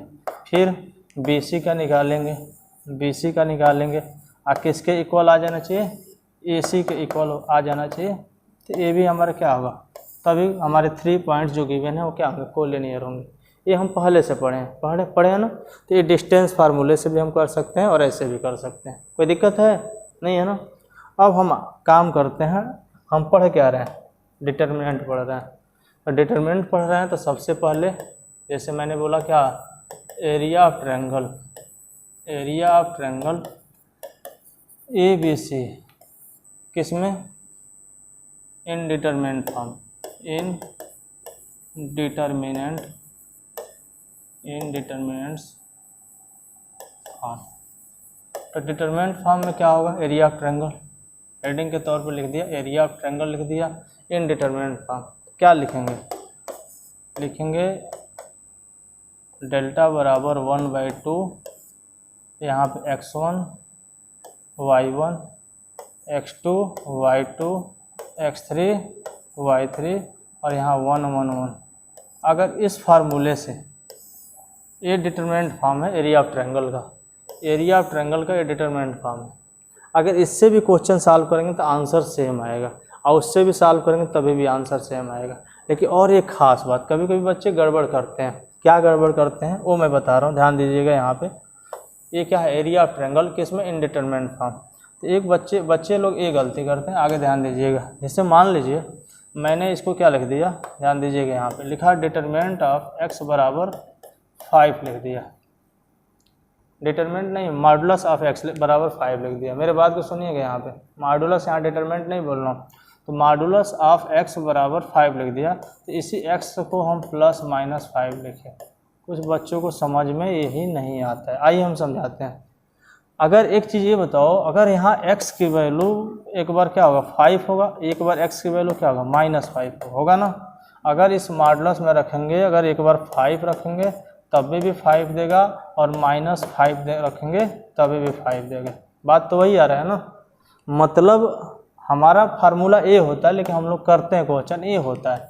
फिर बी सी का निकालेंगे, बी सी का निकालेंगे, और किसके इक्वल आ जाना चाहिए, ए सी के इक्वल आ जाना चाहिए। तो ए बी हमारा क्या होगा, तभी हमारे 3 पॉइंट्स जो गिवन है वो क्या होंगे, कोलिनियर होंगे। ये हम पहले से पढ़े हैं ना। तो ये डिस्टेंस फार्मूले से भी हम कर सकते हैं और ऐसे भी कर सकते हैं, कोई दिक्कत है नहीं है ना। अब हम काम करते हैं, हम पढ़ क्या रहे हैं, डिटर्मिनेंट पढ़ रहे हैं। तो डिटर्मिनेंट पढ़ रहे हैं तो सबसे पहले जैसे मैंने बोला क्या, area of triangle, area of triangle A B C किसमें, इनडिटरमिनेंट फॉर्म, इनडिटरमिनेंट्स फॉर्म। तो डिटरमिनेंट फॉर्म में क्या होगा, एरिया ऑफ ट्रायंगल, हेडिंग के तौर पर लिख दिया, एरिया ऑफ ट्रायंगल लिख दिया। इनडिटरमिनेंट फॉर्म क्या लिखेंगे, लिखेंगे डेल्टा बराबर 1/2, यहाँ पे x1 y1 x2 y2 x3 y3 और यहाँ 1 1 1। अगर इस फार्मूले से, ये डिटरमिनेंट फॉर्म है एरिया ऑफ ट्रायंगल का, एरिया ऑफ ट्रायंगल का ये डिटरमिनेंट फॉर्म है। अगर इससे भी क्वेश्चन सॉल्व करेंगे तो आंसर सेम आएगा, और उससे भी सॉल्व करेंगे तभी भी आंसर सेम आएगा। लेकिन और एक ख़ास बात, कभी कभी बच्चे गड़बड़ करते हैं, क्या गड़बड़ करते हैं वो मैं बता रहा हूँ, ध्यान दीजिएगा। यहाँ पे ये क्या है, एरिया ऑफ ट्रायंगल किसमें, इनडिटरमिनेंट फॉर्म। तो एक बच्चे लोग ये गलती करते हैं, आगे ध्यान दीजिएगा। जैसे मान लीजिए मैंने इसको क्या लिख दिया, ध्यान दीजिएगा, यहाँ पे लिखा डिटरमिनेंट ऑफ x बराबर 5 लिख दिया, डिटरमिनेंट नहीं, मॉडुलस ऑफ x बराबर 5 लिख दिया। मेरे बात को सुनिएगा, यहाँ पे मॉडुलस, यहाँ डिटरमिनेंट नहीं बोल रहा हूँ। तो मॉडुलस ऑफ x बराबर 5 लिख दिया, तो इसी x को हम ±5 लिखें। कुछ बच्चों को समझ में यही नहीं आता है, आइए हम समझाते हैं। अगर एक चीज़ ये बताओ, अगर यहाँ x की वैल्यू एक बार क्या होगा 5 होगा, एक बार x की वैल्यू क्या होगा -5 होगा ना। अगर इस मॉडुलस में रखेंगे, अगर एक बार 5 रखेंगे तब भी 5 देगा, और -5 रखेंगे तभी भी 5 देगा। बात तो वही आ रहा है ना। मतलब हमारा फार्मूला ए होता है, लेकिन हम लोग करते हैं क्वेश्चन ए होता है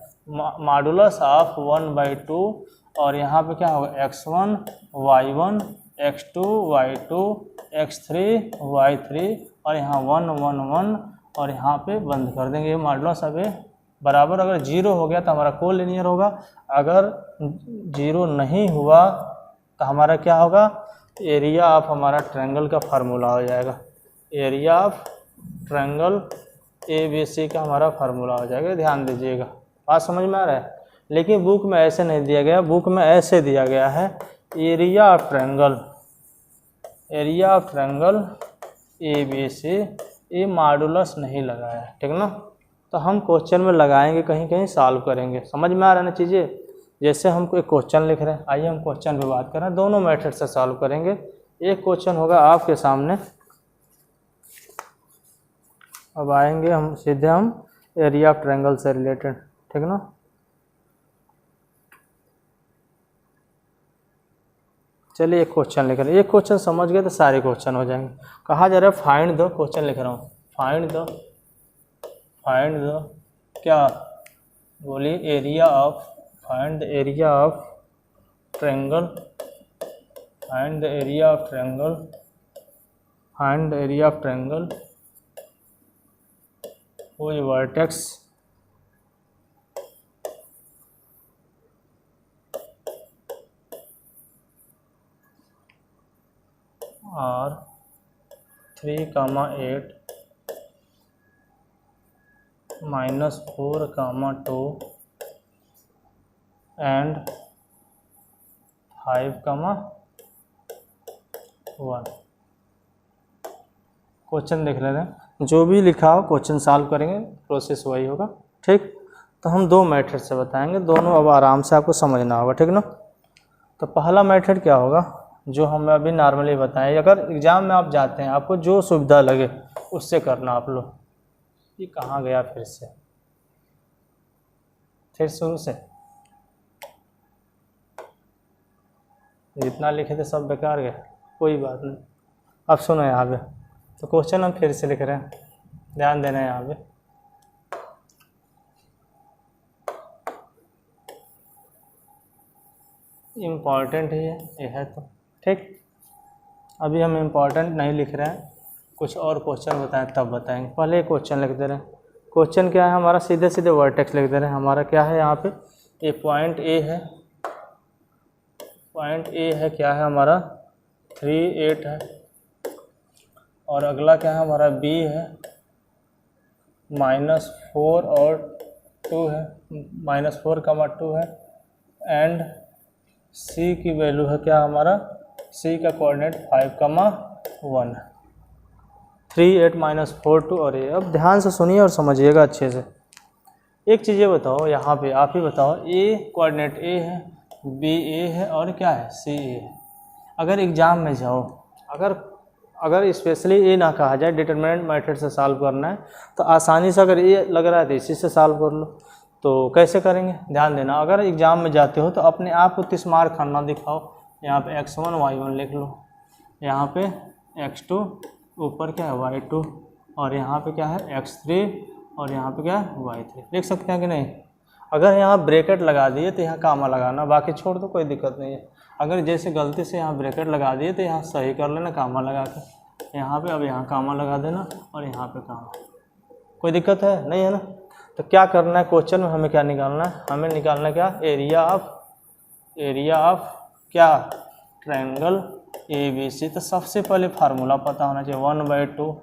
मॉडुलस ऑफ 1/2, और यहाँ पे क्या होगा x1 y1 x2 y2 x3 y3 और यहाँ 1 1 1, और यहाँ पे बंद कर देंगे। ये मॉडुलस अब बराबर, अगर 0 हो गया तो हमारा कोलिनियर होगा, अगर 0 नहीं हुआ तो हमारा क्या होगा, एरिया ऑफ हमारा ट्रायंगल का फार्मूला हो जाएगा। एरिया ऑफ ट्रायंगल ABC का हमारा फार्मूला हो जाएगा। ध्यान दीजिएगा, बात समझ में आ रहा है। लेकिन बुक में ऐसे नहीं दिया गया, बुक में ऐसे दिया गया है area of triangle, area of triangle ABC, ये मॉडुलस नहीं लगाया है, ठीक ना। तो हम क्वेश्चन में लगाएंगे, कहीं कहीं सॉल्व करेंगे। समझ में आ रहा है ना चीज़ें। जैसे हम कोई क्वेश्चन लिख रहे हैं, आइए हम क्वेश्चन पे बात करें, दोनों मेथड से सॉल्व करेंगे। एक क्वेश्चन होगा आपके सामने, अब आएंगे हम सीधे हम एरिया ऑफ ट्रायंगल से रिलेटेड, ठीक ना। चलिए एक क्वेश्चन लिख रहे हैं, एक क्वेश्चन समझ गए तो सारे क्वेश्चन हो जाएंगे। कहा जा रहा है फाइंड द, क्वेश्चन लिख रहा हूँ, फाइंड द क्या, बोलिए area of, find the area of triangle, find the area of triangle, find the area of triangle whose vertex are 3, 8 -4, 2 and 5, 1। Question देख लेते हैं, जो भी लिखा हो क्वेश्चन सॉल्व करेंगे, प्रोसेस वही होगा, ठीक। तो हम दो मेथड से बताएंगे, दोनों अब आराम से आपको समझना होगा, ठीक ना। तो पहला मेथड क्या होगा, जो हम अभी नॉर्मली बताएं। अगर एग्ज़ाम में आप जाते हैं, आपको जो सुविधा लगे उससे करना आप लोग। ये कहाँ गया फिर शुरू से जितना लिखे थे सब बेकार गया, कोई बात नहीं। अब सुनो यहाँ पे, तो क्वेश्चन हम फिर से लिख रहे हैं, ध्यान देना है यहाँ पे। इम्पॉर्टेंट ही है ये है तो ठीक। अभी हम इम्पॉर्टेंट नहीं लिख रहे हैं, कुछ और क्वेश्चन बताएं तब बताएंगे। पहले क्वेश्चन लिख दे रहे हैं। क्वेश्चन क्या है हमारा, सीधे सीधे वर्टेक्स लिख दे रहे हैं। हमारा क्या है यहाँ पे, ये पॉइंट ए है, पॉइंट ए है, क्या है हमारा 3 8 है, और अगला क्या है हमारा बी है -4 और 2 है, -4, 2 है, एंड सी की वैल्यू है क्या हमारा, सी का कोऑर्डिनेट 5, 1 है। 3 8 -4 2 और ये। अब ध्यान से सुनिए और समझिएगा अच्छे से। एक चीज़ ये बताओ यहाँ पे, आप ही बताओ, ए कोऑर्डिनेट ए है, बी ए है, और क्या है सी ए है। अगर एग्ज़ाम में जाओ, अगर स्पेशली ये ना कहा जाए डिटरमिनेंट मेथड से सॉल्व करना है, तो आसानी से, अगर ये लग रहा है तो इसी से सॉल्व कर लो। तो कैसे करेंगे ध्यान देना। अगर एग्ज़ाम में जाते हो तो अपने आप को 30 मार्क खाना दिखाओ। यहाँ पे x1 y1 लिख लो, यहाँ पे x2, ऊपर क्या है y2, और यहाँ पे क्या है x3, और यहाँ पे क्या है y3। लिख सकते हैं कि नहीं। अगर यहाँ ब्रैकेट लगा दिए तो यहाँ कामा लगाना, बाकी छोड़ दो, कोई दिक्कत नहीं है। अगर जैसे गलती से यहाँ ब्रैकेट लगा दिए तो यहाँ सही कर लेना कामा लगा के, यहाँ पे अब यहाँ कामा लगा देना, और यहाँ पे कामा। कोई दिक्कत है नहीं है ना। तो क्या करना है क्वेश्चन में, हमें क्या निकालना है, हमें निकालना है क्या, एरिया ऑफ क्या, ट्रायंगल ABC। तो सबसे पहले फार्मूला पता होना चाहिए 1/2।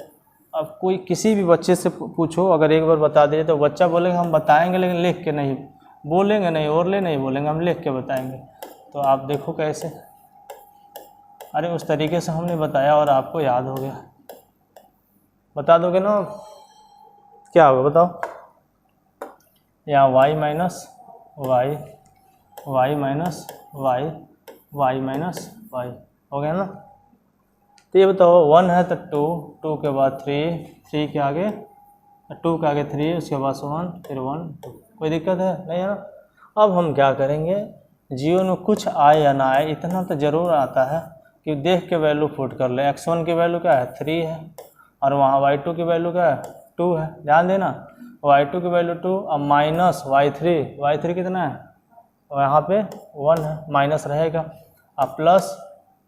अब कोई किसी भी बच्चे से पूछो, अगर एक बार बता दिए तो बच्चा बोलेगा हम बताएंगे, लेकिन लिख के नहीं बोलेंगे, नहीं और ले नहीं बोलेंगे, हम लिख के बताएंगे। तो आप देखो कैसे, अरे उस तरीके से हमने बताया और आपको याद हो गया। बता दोगे ना, क्या होगा बताओ। यहाँ y minus y, y minus y, y minus y हो गया ना। तो ये बताओ 1 है तो 2, 2 के बाद 3, 3 के आगे 2 के आगे 3, उसके बाद 1, फिर 1 2। कोई दिक्कत है नहीं है ना। अब हम क्या करेंगे, जीवन में कुछ आए या ना आए, इतना तो ज़रूर आता है कि देख के वैल्यू पुट कर ले। x1 की वैल्यू क्या है 3 है, और वहाँ y2 की वैल्यू क्या है 2 है। ध्यान देना, y2 की वैल्यू 2, अब माइनस y3 कितना है, और यहाँ पे 1 है, माइनस रहेगा। अब प्लस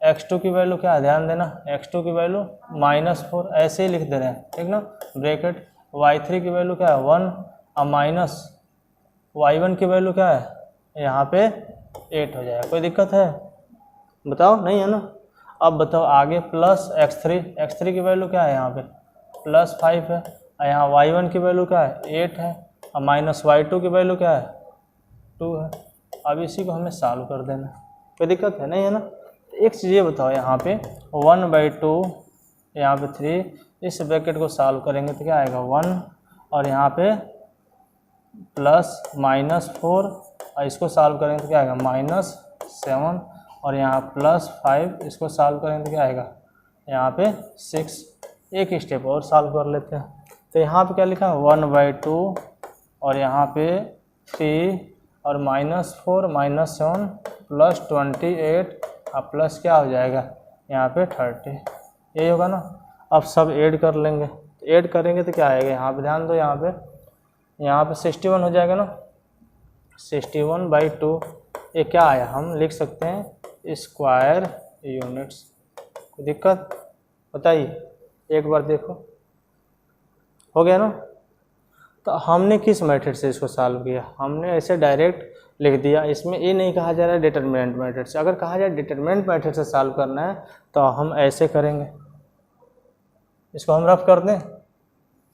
x2 की वैल्यू क्या है, ध्यान देना, x2 की वैल्यू -4, ऐसे ही लिख दे रहे हैं ठीक ना, ब्रैकेट। y3 की वैल्यू क्या है 1, अब माइनस y1 की वैल्यू क्या है, यहाँ पे 8 हो जाएगा। कोई दिक्कत है बताओ नहीं है ना। अब बताओ आगे प्लस x3 की वैल्यू क्या है, यहाँ पे +5 है, और यहाँ y1 की वैल्यू क्या है 8 है, और माइनस y2 की वैल्यू क्या है 2 है। अब इसी को हमें सॉल्व कर देना, कोई दिक्कत है नहीं है ना। एक चीज़ ये बताओ, यहाँ पे 1/2, यहाँ पे 3, इस ब्रैकेट को सॉल्व करेंगे तो क्या आएगा 1, और यहाँ पे प्लस -4, और इसको सॉल्व करेंगे तो क्या आएगा -7, और यहाँ +5, इसको सॉल्व करेंगे तो क्या आएगा यहाँ पे 6। एक स्टेप और सॉल्व कर लेते हैं। तो यहाँ पे क्या लिखा है 1/2, और यहाँ पे 3, और -4 -7 प्लस 28, अब प्लस क्या हो जाएगा यहाँ पे 30, यही होगा ना। अब सब ऐड कर लेंगे, ऐड करेंगे तो क्या आएगा, यहाँ पे ध्यान दो, यहाँ पे 61 हो जाएगा ना। 61/2, ये क्या आया, हम लिख सकते हैं स्क्वायर यूनिट्स। कोई दिक्कत बताइए, एक बार देखो, हो गया ना। तो हमने किस मेथड से इसको सॉल्व किया, हमने ऐसे डायरेक्ट लिख दिया। इसमें ये नहीं कहा जा रहा है डिटरमिनेंट मेथड से। अगर कहा जाए डिटरमिनेंट मेथड से सॉल्व करना है तो हम ऐसे करेंगे, इसको हम रफ कर दें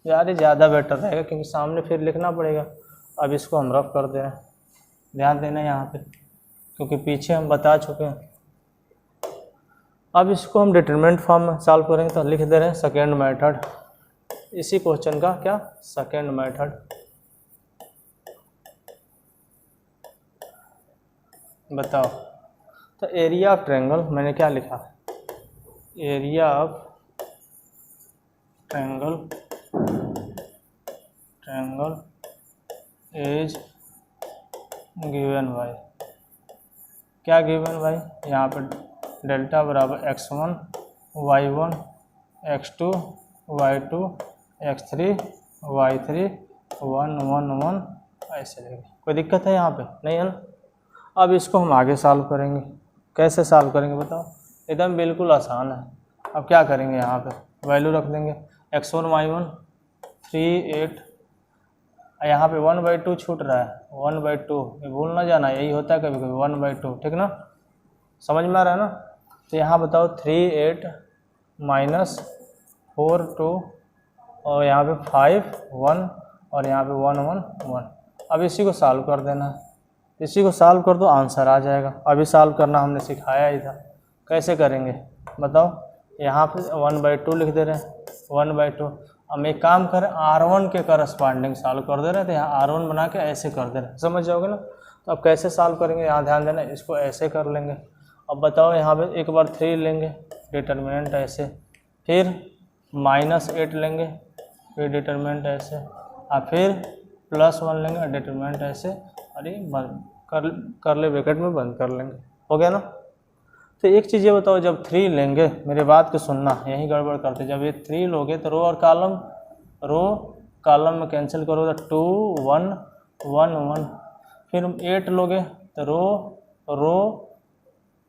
यार, ये ज़्यादा बेटर रहेगा क्योंकि सामने फिर लिखना पड़ेगा। अब इसको हम रफ कर दे रहे हैं, ध्यान देना यहाँ पे, क्योंकि पीछे हम बता चुके हैं। अब इसको हम डिटरमिनेंट फॉर्म में सॉल्व करेंगे, तो लिख दे रहे हैं सेकेंड मेथड। इसी क्वेश्चन का क्या सेकेंड मेथड। बताओ, तो एरिया ऑफ ट्रायंगल, मैंने क्या लिखा, area of triangle is given by, क्या गिवन बाय, यहाँ पर डेल्टा बराबर x1 y1 x2 y2 x3 y3 1 1 1 ऐसे लेंगे। कोई दिक्कत है यहाँ पे? नहीं है ना। अब इसको हम आगे सॉल्व करेंगे। कैसे सॉल्व करेंगे बताओ? एकदम बिल्कुल आसान है। अब क्या करेंगे, यहाँ पे वैल्यू रख देंगे x1 y1 3 8, यहाँ पे 1/2 छूट रहा है, 1/2 ये भूल ना जाना, यही होता है कभी कभी 1/2, ठीक ना, समझ में आ रहा है ना। तो यहाँ बताओ 3 8 माइनस 4 2 और यहाँ पे 5 1 और यहाँ पे 1 1 1। अब इसी को सॉल्व कर देना है, इसी को सॉल्व कर दो आंसर आ जाएगा। अभी सॉल्व करना हमने सिखाया ही था। कैसे करेंगे बताओ? यहाँ पे 1/2 लिख दे रहे हैं, 1/2। हम एक काम करें, R1 के करस्पॉन्डिंग सॉल्व कर दे रहे हैं, तो यहाँ R1 बना के ऐसे कर दे रहे हैं, समझ जाओगे ना। तो अब कैसे सॉल्व करेंगे, यहाँ ध्यान देना, इसको ऐसे कर लेंगे। अब बताओ यहाँ पे एक बार 3 लेंगे, डिटर्मिनेंट ऐसे, फिर -8 लेंगे, फिर डिटर्मिनेंट ऐसे, और फिर +1 लेंगे, डिटर्मिनेंट ऐसे, और ये बंद कर ले ब्रैकेट में बंद कर लेंगे। हो गया ना। तो एक चीज़ ये बताओ, जब 3 लेंगे, मेरे बात को सुनना, यही गड़बड़ करते, जब ये 3 लोगे तो रो और कॉलम में कैंसिल करो तो 2 1 1 1, फिर 8 लोगे तो रो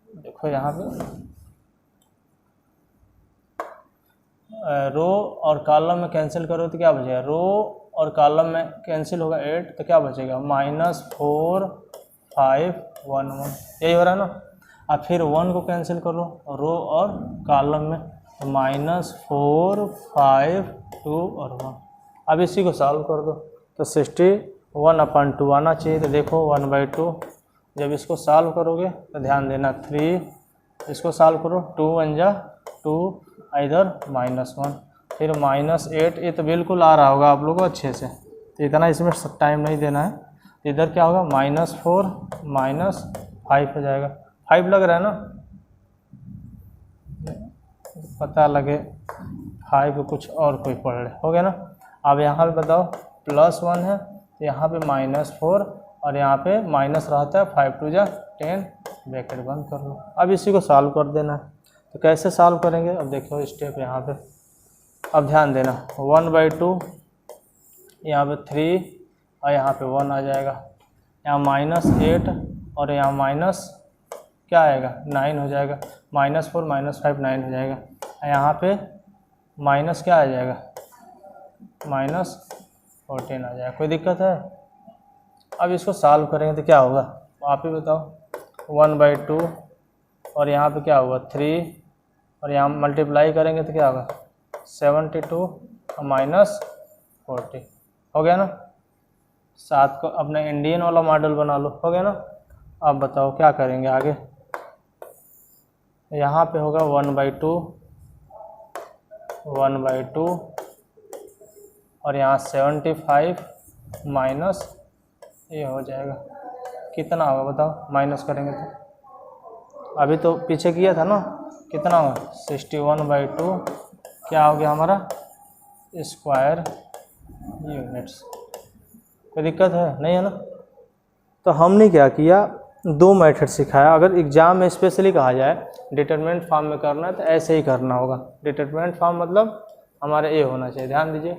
देखो यहाँ पे रो और कॉलम में कैंसिल करो तो क्या बचेगा, रो और कॉलम में कैंसिल होगा 8 तो क्या बचेगा, -4 5 1 1, यही हो रहा है ना। अब फिर 1 को कैंसिल करो रो और कॉलम में, तो -4 5 2 और 1। अब इसी को सॉल्व कर दो तो 61/2 आना चाहिए। तो देखो 1/2, जब इसको सॉल्व करोगे तो ध्यान देना 3, इसको सॉल्व करो 2 1 जा 2, इधर -1, फिर -8, ये तो बिल्कुल आ रहा होगा आप लोगों को अच्छे से, तो इतना इसमें टाइम नहीं देना है। इधर क्या होगा, -4 -5 हो जाएगा, 5 लग रहा है ना, पता लगे 5 कुछ और कोई पढ़ ले, हो गया ना। अब यहाँ पे बताओ +1 है, तो यहाँ पे -4 और यहाँ पे माइनस रहता है, 5 2 जा 10, ब्रैकेट बंद कर लो। अब इसी को सॉल्व कर देना है। तो कैसे सॉल्व करेंगे, अब देखो स्टेप यहाँ पे, अब ध्यान देना 1/2, यहाँ पे 3 और यहाँ पे 1 आ जाएगा, यहाँ -8 और यहाँ माइनस क्या आएगा 9 हो जाएगा, -4 -5 9 हो जाएगा, यहाँ पे माइनस क्या आ जाएगा -14 आ जाएगा। कोई दिक्कत है? अब इसको सॉल्व करेंगे तो क्या होगा आप ही बताओ। 1/2 और यहाँ पे क्या होगा 3 और यहाँ मल्टीप्लाई करेंगे तो क्या होगा 72 और -40, हो गया ना। 7 को अपना इंडियन वाला मॉडल बना लो, हो गया ना। अब बताओ क्या करेंगे आगे। यहाँ पे होगा 1/2 और यहाँ 75 माइनस ये हो जाएगा, कितना होगा बताओ, माइनस करेंगे तो अभी तो पीछे किया था ना, कितना होगा 61/2, क्या हो गया हमारा स्क्वायर यूनिट्स। कोई दिक्कत है? नहीं है ना। तो हमने क्या किया, 2 मेथड सिखाया। अगर एग्जाम में स्पेशली कहा जाए डिटरमिनेंट फॉर्म में करना है तो ऐसे ही करना होगा। डिटरमिनेंट फॉर्म मतलब हमारा ये होना चाहिए, ध्यान दीजिए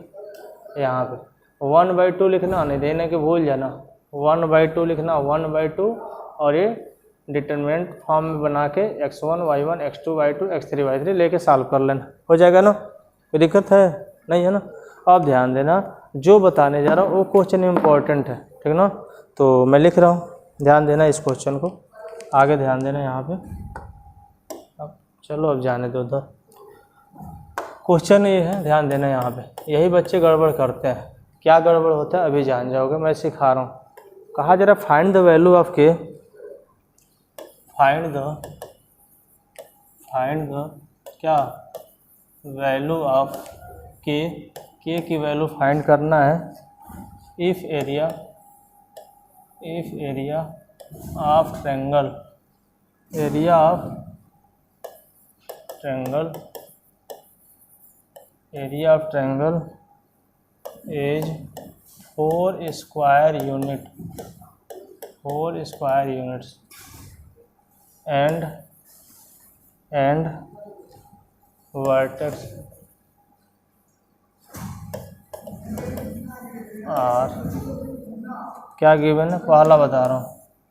यहाँ पे 1/2 लिखना, नहीं देने के भूल जाना, 1/2 लिखना 1/2 और ये डिटरमिनेंट फॉर्म में बना के x1 y1 x2 y2 x3 y3 लेके सॉल्व कर लेना, हो जाएगा ना। कोई दिक्कत है? नहीं है ना। अब ध्यान देना, जो बताने जा रहा हूँ वो क्वेश्चन इम्पोर्टेंट है, ठीक ना। तो मैं लिख रहा हूँ, ध्यान देना इस क्वेश्चन को, आगे ध्यान देना यहाँ पे। अब चलो अब जाने दो उधर, क्वेश्चन ये है, ध्यान देना यहाँ पे। यही बच्चे गड़बड़ करते हैं, क्या गड़बड़ होता है अभी जान जाओगे, मैं सिखा रहा हूँ। कहा जरा find the value of k, find the क्या वैल्यू ऑफ के की वैल्यू फाइंड करना है। If area of triangle, area of triangle is 4 square units and vertex are क्या गिवन है, पहला बता रहा हूँ।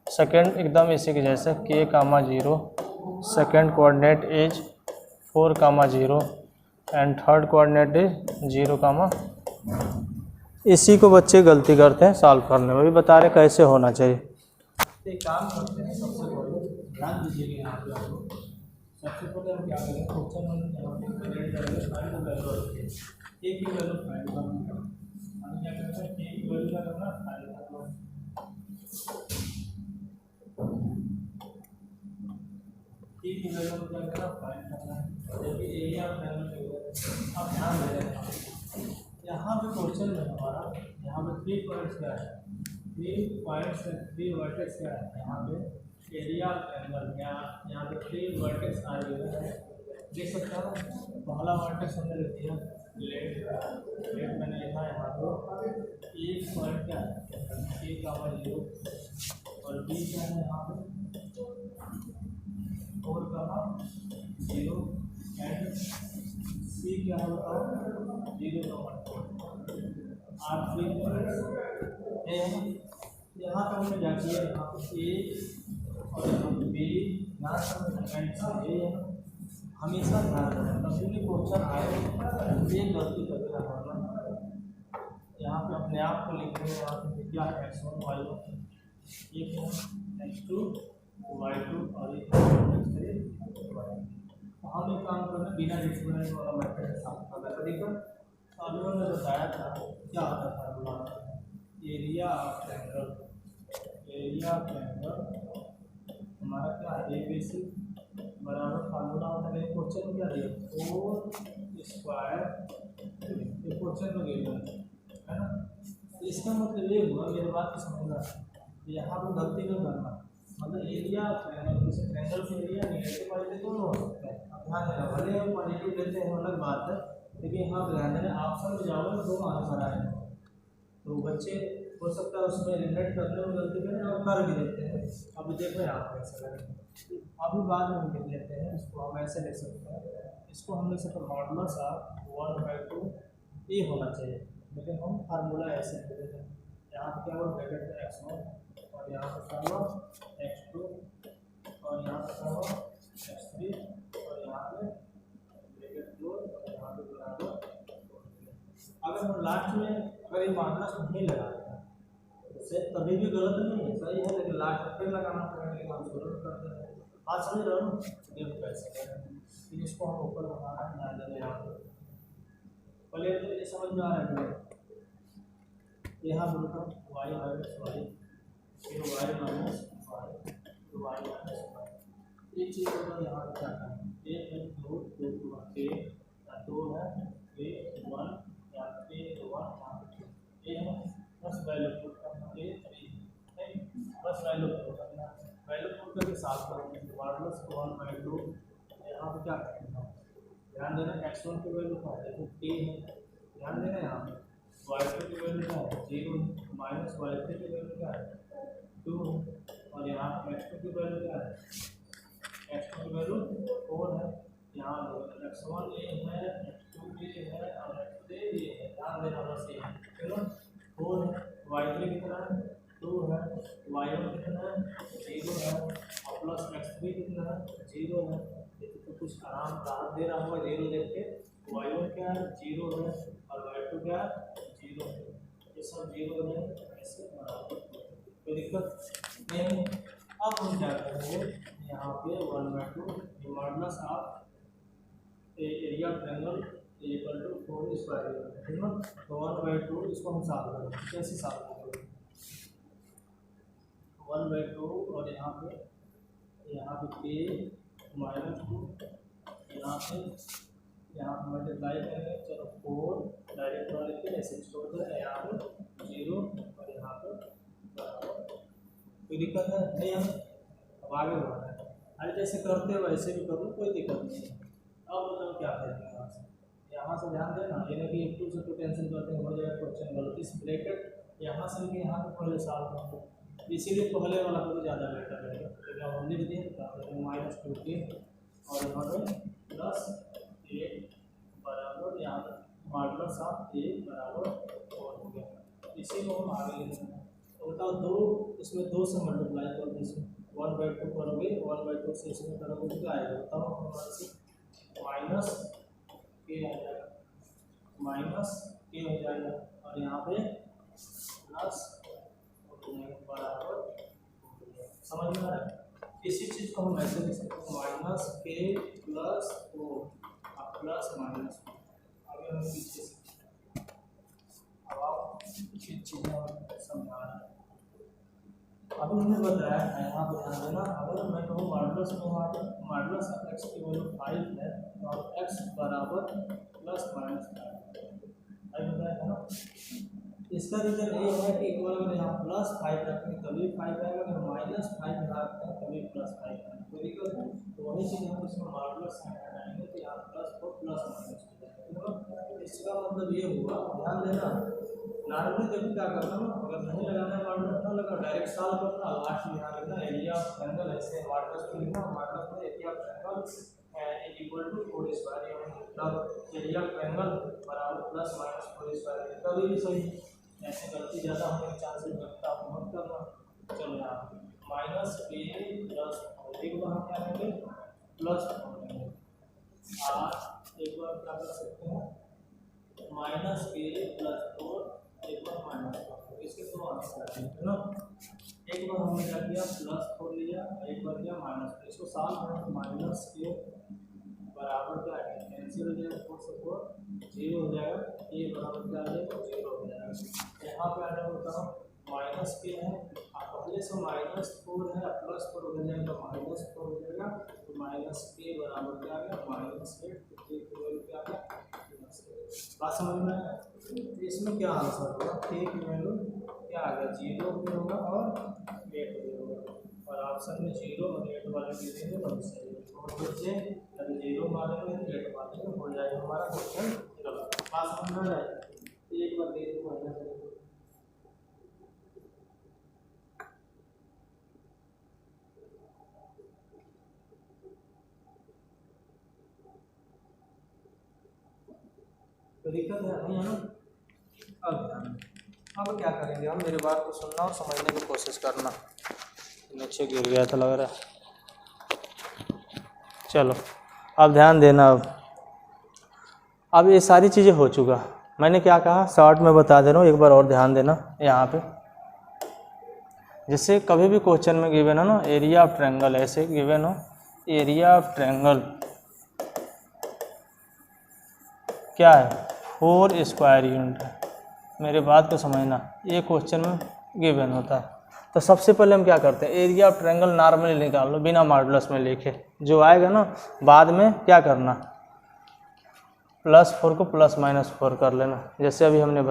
सेकंड एकदम इसी के जैसे k, 0, second coordinate is 4, 0 and third coordinate is 0, इसी को बच्चे गलती करते हैं सॉल्व करने में। भी बता रहे कैसे होना चाहिए। एक काम करते हैं, सबसे पहले ध्यान दीजिएगा यहाँ पे आपको। सबसे पहले हम क्या करेंगे, क्वेश्चन हम यहाँ पे क्रिएट करेंगे, find the value of k की वैल्यू फाइंड करना। हम क्या करते हैं, k की वैल्यू का करना फाइंड करना। k की वैल्यू को क्या करना फाइंड करना, जबकि एरिया ऑफ ट्रायंगल अब ध्यान दें यहाँ पे क्वेश्चन में हमारा यहाँ पे 3 पॉइंट्स क्या है, 3 पॉइंट्स 3 वर्टेक्स क्या है यहाँ पे एरिया ऑफ ट्रायंगल। यहाँ पे 3 वर्टेक्स आ रही है, देख सकते हो। पहला वर्टेक्स हमने लिख दिया लेट मैंने लिखा यहाँ पे एक पॉइंट क्या है k, 0 और b क्या है यहाँ पे 4, 0 एंड c क्या है बताओ 0, 8 यहाँ पर हमने क्या किया, यहाँ पे ए और यहाँ पे बी, यहाँ पर ए हमेशा ध्यान रखें कभी भी क्वेश्चन आए ये गलती करके रखना। यहाँ पे अपने आप को लिख रहे हैं, यहाँ पे क्या है x1 y1, एक है x2 y2 और एक x3 y। हम एक काम करना बिना डिस्प्लेन वाला मैथड साफ कर देगा। अभी हमने बताया था क्या होता था फार्मूला, एरिया ऑफ ट्रायंगल हमारा क्या है ABC बराबर फार्मूला होता है। क्वेश्चन क्या दिया 4 स्क्वायर, क्वेश्चन में गिवन है ना। इसका मतलब ये हुआ, मेरे बात को समझना, यहाँ पर गलती नहीं करना। मतलब एरिया ट्रायंगल जैसे ट्रायंगल के एरिया नेगेटिव पॉजिटिव दोनों हो सकता है। अब ध्यान देना, भले हम पॉजिटिव लेते हैं अलग बात है, लेकिन यहाँ ध्यान देना ऑप्शन में जाओगे तो 2 आंसर आए तो बच्चे हो सकता है उसमें रिलेट करने में गलती करें और कर भी देते हैं। अब देखो आप कैसे करेंगे, अभी बाद में हम लिख लेते हैं। इसको हम ऐसे लिख सकते हैं, इसको हम लिख सकते हैं मॉडुलस ऑफ 1/2 ये होना चाहिए, लेकिन हम फार्मूला ऐसे लिख देते हैं। यहाँ पर क्या होगा ब्रैकेट में x1 और यहाँ पर क्या होगा x2 और यहाँ पर क्या होगा x3 और यहाँ पे ब्रैकेट 2 और यहाँ पे बराबर। अगर हम लास्ट में अगर ये मॉडुलस नहीं लगाते से कभी भी गलत नहीं है, सही है, लेकिन लास्ट में फिर लगाना पड़ेगा, लेकिन हम जरूर करते हैं। बात समझ रहे हो, ये कैसे करें। इसको हम ऊपर बढ़ाना है, ध्यान देना यहाँ पर पहले तो ये समझ में आ रहा है। यहाँ पर रुका y माइनस वाई फिर y माइनस वाई तो y माइनस वाई एक चीज़ होगा। यहाँ पर क्या करना, 1 है 2 2 2 है 3 1 या 3 1 ये है बस वैल्यू पुट करना, ये 3 बस वैल्यू पुट करना, वैल्यू पुट करके साफ करेंगे मॉडुलस 1/2। यहाँ पे क्या करना, ध्यान देना x1 की वैल्यू क्या है 3 है, ध्यान देना यहाँ पे y2 की वैल्यू क्या है 0 माइनस y3 की वैल्यू क्या है 2 और यहाँ पे x2 की वैल्यू क्या है, x2 की वैल्यू 4 है। यहाँ x1 ये है, x2 ये है और x3 ये है, ध्यान देना बस ये चलो 4 है, y3 कितना है 2 है, y1 कितना है 0 है और प्लस x3 कितना है 0 है। तो कुछ आराम राहत दे रहा होगा 0 देख के, y1 क्या है 0 है और y2 क्या है 0 है, ये सब 0 है, ऐसे बराबर कोई दिक्कत नहीं। अब हम क्या करेंगे यहाँ पे 1/2 modulus of area of triangle equal to 4 square है ना। तो 1/2 इसको हम सॉल्व करेंगे, कैसे सॉल्व करेंगे 1/2 और यहाँ पे k -2 यहाँ पे मल्टीप्लाई करेंगे, चलो 4 डायरेक्ट वाले के ऐसे छोड़ दें, यहाँ पे 0 और यहाँ पे बराबर। कोई दिक्कत है नहीं, हम अब आगे बढ़ना है। अरे जैसे करते हो वैसे भी कर लो, कोई दिक्कत नहीं है। अब मतलब क्या करेंगे यहाँ से यहाँ से ध्यान देना, यानी कि F2 से तो कैंसिल करते हैं, हो जाएगा क्वेश्चन वाला इस ब्रैकेट यहाँ से लेके यहाँ तक पहले सॉल्व करते हैं, इसीलिए पहले वाला को ज़्यादा बेटर रहेगा। तो हम लिख दिए -2k और यहाँ पे प्लस 1 बराबर यहाँ पर मॉडुलस ऑफ 1 बराबर 4 हो गया। इसी को हम आगे लिखते हैं। तो बताओ 2 इसमें 2 से मल्टीप्लाई कर दो, इसमें 1/2 करोगे, 1/2 से इसमें करोगे तो क्या आएगा बताओ, हमारे से माइनस के आ जाएगा, माइनस के हो जाएगा और यहाँ पे प्लस बराबर, समझ में आ रहा है। इसी चीज़ को हम ऐसे लिख सकते हैं माइनस के प्लस 4 प्लस माइनस, आगे हम पीछे से अब आप चीज़ें समझा रहे हैं। अभी हमने बताया है यहाँ पर ध्यान देना, अगर मैं कहूँ मॉडुलस में वहाँ पर मॉडुलस ऑफ x की वैल्यू 5 है और x बराबर प्लस माइनस 5 बताया था ना। इसका रीजन ये है कि एक बार अगर यहाँ प्लस 5 रखेंगे तभी 5 आएगा, अगर माइनस 5 रखते हैं तभी प्लस 5 आएगा, कोई दिक्कत नहीं। तो वही चीज़ हम इसमें मॉडुलस साइन लगाएंगे तो यहाँ प्लस को प्लस माइनस हो जाएगा। इसका मतलब ये हुआ, ध्यान देना नॉर्मली जब क्या करना ना, अगर नहीं लगाना है मॉडुलस ना लगा, डायरेक्ट सॉल्व करना, लास्ट में यहाँ लिखना एरिया ऑफ ट्रायंगल, ऐसे मॉडुलस में लिखना, मॉडुलस में area of triangle is equal to 4 square, मतलब एरिया ऑफ ट्रायंगल बराबर प्लस माइनस 4 स्क्वायर, कभी भी सही। ऐसे गलती ज़्यादा होने के चांसेस बनता है, मत करना। चलो यहाँ माइनस के प्लस एक बार हम क्या करेंगे प्लस करेंगे, एक बार क्या कर सकते हैं माइनस के प्लस 4, एक बार माइनस 4, इसके तो आंसर है ना। एक बार हमने क्या किया प्लस 4 लिया, एक बार किया माइनस 4, इसको सॉल्व करें तो माइनस के बराबर क्या है कैंसिल हो जाएगा, 4 से 4 0 हो जाएगा, ये बराबर क्या आ जाएगा 0 हो जाएगा। यहाँ पे आने होता है माइनस के है, पहले से माइनस 4 है प्लस 4 हो जाएगा, माइनस 4 हो जाएगा, तो माइनस के बराबर क्या आ गया माइनस 8, के की वैल्यू क्या आ गया प्लस 8। बात समझ में आया। इसमें क्या आंसर होगा, के की वैल्यू क्या आ गया 0 भी होगा और 8 भी होगा, और ऑप्शन में 0 और 8 वाले दे देंगे तो सही है। तो बच्चे अगर 0 मारेंगे तो 8 मारेंगे हो जाएगा हमारा क्वेश्चन गलत। बात समझ में आए, एक बार देख लो तो दिक्कत है नहीं है ना। अब क्या करेंगे हम, मेरी बात को सुनना और समझने की कोशिश करना। नीचे गिर गया था लग रहा है। चलो अब ध्यान देना। अब ये सारी चीज़ें हो चुका, मैंने क्या कहा शॉर्ट में बता दे रहा हूँ, एक बार और ध्यान देना यहाँ पे। जैसे कभी भी क्वेश्चन में गिवन है ना एरिया ऑफ ट्रायंगल, ऐसे गिवन हो एरिया ऑफ ट्रायंगल क्या है 4 स्क्वायर यूनिट है। मेरे बात को समझना, ये क्वेश्चन में गिवन होता है तो सबसे पहले हम क्या करते हैं एरिया ऑफ ट्रायंगल नॉर्मली निकाल लो बिना मॉडुलस में लिखे, जो आएगा ना बाद में क्या करना +4 को ±4 कर लेना। जैसे अभी हमने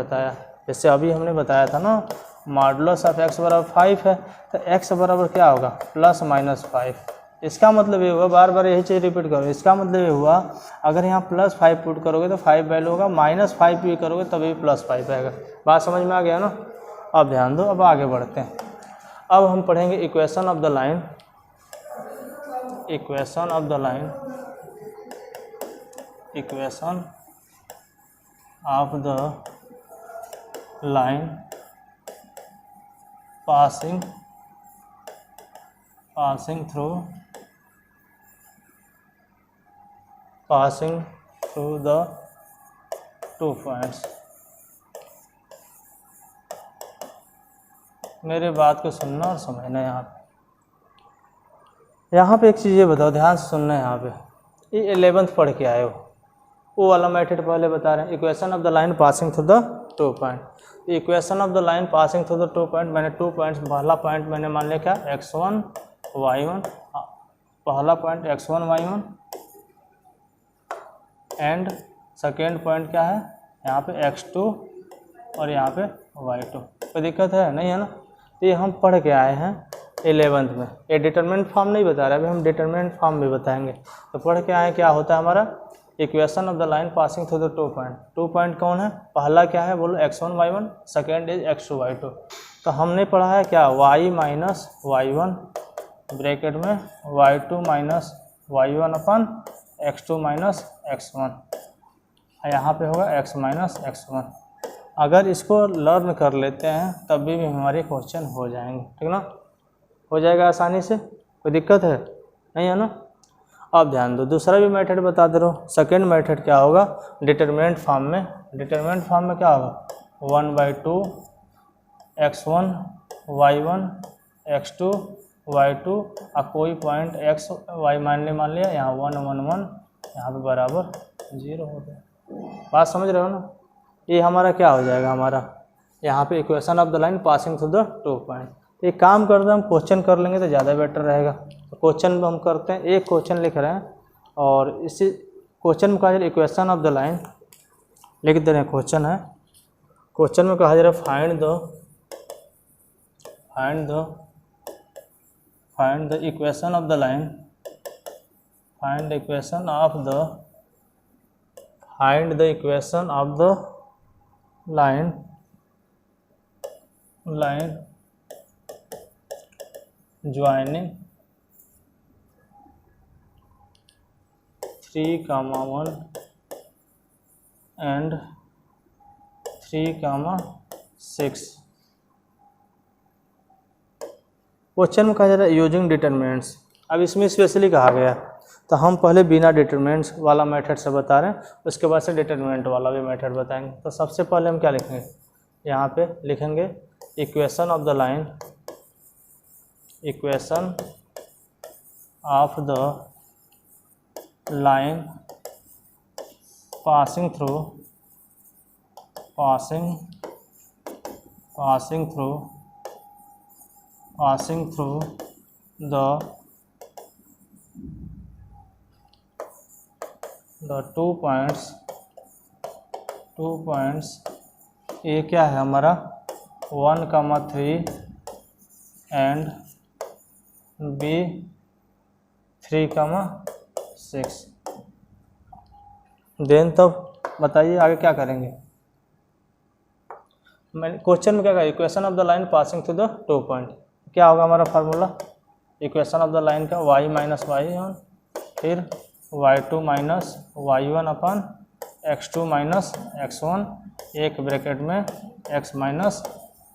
बताया, था ना मॉडुलस ऑफ x बराबर 5 है तो x बराबर क्या होगा +-5। इसका मतलब ये हुआ, बार बार यही चीज़ रिपीट करो, इसका मतलब ये हुआ अगर यहाँ +5 पुट करोगे तो 5 वैल्यू होगा, -5 भी करोगे तभी +5 आएगा। बात समझ में आ गया ना। अब ध्यान दो, अब आगे बढ़ते हैं। अब हम पढ़ेंगे equation of the line, equation of the line, equation of the line passing through the 2 points. मेरे बात को सुनना और समझना। यहाँ पे एक चीज़ ये बताओ, ध्यान से सुनना। यहाँ पे ये 11th पढ़ के आए हो, वो वाला मेथड पहले बता रहे हैं। Equation of the line passing through the 2 point. Equation of the line passing through the 2 point, मैंने 2 पॉइंट्स, पहला पॉइंट मैंने मान लिया क्या x1 y1, पहला point x1 y1 and second point क्या है यहाँ पे x2 और यहाँ पे y2। कोई दिक्कत है नहीं है ना। तो ये हम पढ़ के आए हैं 11th में। ये डिटरमिनेंट फॉर्म नहीं बता रहा है, अभी हम डिटरमिनेंट फॉर्म भी बताएंगे। तो पढ़ के आए क्या होता है हमारा equation of the line passing through the 2 point. 2 point कौन है? पहला क्या है बोलो x1 y1, second is x2 y2। तो हमने पढ़ा है क्या y माइनस y1 ब्रैकेट में y2 माइनस y1 अपन x2 माइनस x1, यहाँ पे होगा x माइनस x1। अगर इसको लर्न कर लेते हैं तब भी हमारे क्वेश्चन हो जाएंगे, ठीक ना, हो जाएगा आसानी से, कोई दिक्कत है नहीं है ना। अब ध्यान दो, दूसरा भी मेथड बता दे रहा हूँ। सेकेंड मेथड क्या होगा? डिटरमिनेंट फॉर्म में। डिटरमिनेंट फॉर्म में क्या होगा? 1/2 x1 y1 x2 y2 और कोई पॉइंट x y मान लिया, यहाँ 1 1 1 यहाँ पे बराबर 0 हो गया। बात समझ रहे हो ना? ये हमारा क्या हो जाएगा? हमारा यहाँ पे equation of the line passing through the 2 point. एक काम करते हैं, हम क्वेश्चन कर लेंगे तो ज़्यादा बेटर रहेगा। तो क्वेश्चन हम करते हैं, एक क्वेश्चन लिख रहे हैं और इसी क्वेश्चन में कहा जा रहा है इक्वेशन ऑफ द लाइन लिख दे रहे हैं। क्वेश्चन है, क्वेश्चन में कहा जा रहा है find the equation of the line, find the equation of the line joining 3,1 and 3,6। Question में कहा जा रहा है यूजिंग डिटरमिनेंट्स। अब इसमें स्पेशली कहा गया है, तो हम पहले बिना डिटरमिनेंट्स वाला मेथड से बता रहे हैं, उसके बाद से डिटरमिनेंट वाला भी मेथड बताएंगे। तो सबसे पहले हम क्या लिखेंगे? यहाँ पे लिखेंगे equation of the line, equation of the line passing through the 2 points। ये क्या है हमारा? 1,3 एंड B 3,6। देन तब बताइए आगे क्या करेंगे? मैंने क्वेश्चन में क्या कहा? Equation of the line passing through the 2 point. क्या होगा हमारा formula? Equation of the line का y माइनस y1 फिर y2 माइनस y1 अपन x2 माइनस x1, एक ब्रैकेट में x माइनस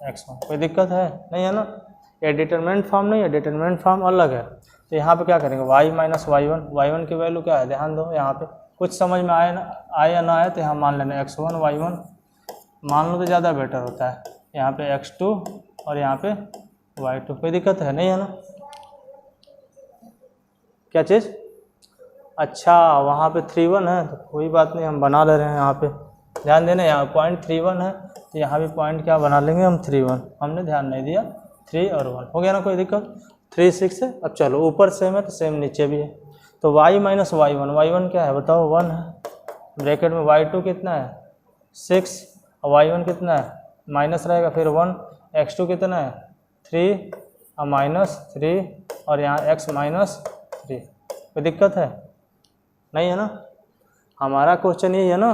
x1। कोई दिक्कत है नहीं है ना? ये डिटरमिनेंट फॉर्म नहीं है, डिटरमिनेंट फॉर्म अलग है। तो यहाँ पे क्या करेंगे? y माइनस y1 की वैल्यू क्या है? ध्यान दो, यहाँ पे कुछ समझ में आए या ना आए तो यहाँ मान लेना x1 y1 मान लो तो ज़्यादा बेटर होता है। यहाँ पे x2 और यहाँ पे y2। कोई दिक्कत है नहीं है ना? क्या चीज़? अच्छा, वहाँ पे 3,1 है तो कोई बात नहीं, हम बना ले रहे हैं। यहाँ पे ध्यान देना, यहाँ पॉइंट 3,1 है तो यहाँ भी पॉइंट क्या बना लेंगे हम? 3,1। हमने ध्यान नहीं दिया, 3 और 1 हो गया ना? कोई दिक्कत? 3 6 है। अब चलो ऊपर सेम है तो सेम नीचे भी है। तो y माइनस y1 क्या है बताओ? 1 है। ब्रैकेट में y2 कितना है? 6 और y1 कितना है? माइनस रहेगा, फिर 1। x2 कितना है? 3 और माइनस 3 और यहाँ x माइनस 3। कोई दिक्कत है नहीं है ना? हमारा क्वेश्चन यही है ना,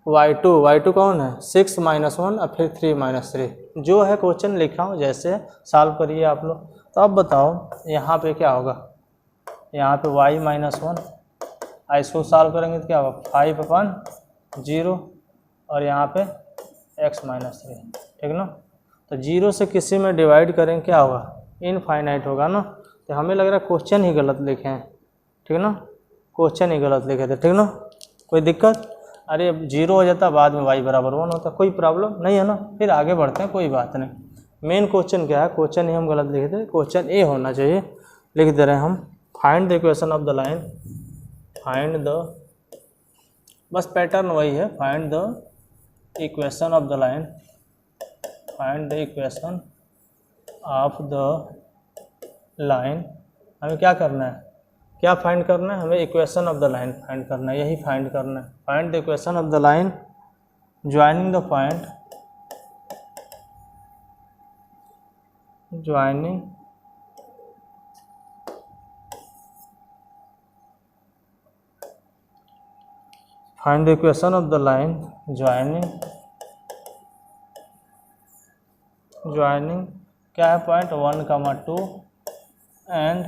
y2 कौन है? 6 माइनस 1 और फिर 3 माइनस 3। जो है क्वेश्चन लिखा हूँ, जैसे सॉल्व करिए आप लोग। तो अब बताओ यहाँ पे क्या होगा? यहाँ पे y माइनस 1, इसको सॉल्व करेंगे तो क्या होगा? 5/0 और यहाँ पे x माइनस 3, ठीक ना? तो 0 से किसी में डिवाइड करेंगे क्या होगा? इनफाइनाइट होगा ना? तो हमें लग रहा है क्वेश्चन ही गलत लिखे हैं, ठीक ना? क्वेश्चन ही गलत लिखे थे, ठीक ना? कोई दिक्कत? अरे 0 हो जाता, बाद में y बराबर 1 होता, कोई प्रॉब्लम नहीं है ना? फिर आगे बढ़ते हैं, कोई बात नहीं। मेन क्वेश्चन क्या है? क्वेश्चन ही हम गलत लिखे थे, क्वेश्चन ए होना चाहिए। लिख दे रहे हैं हम find the equation of the line, find the, बस पैटर्न वही है, find the equation of the line, find the equation of the line. हमें क्या करना है? क्या फाइंड करना है? हमें equation of the line find करना है, यही फाइंड करना है। Find the equation of the line joining the point, joining find the equation of the line joining क्या है पॉइंट 1, 2 एंड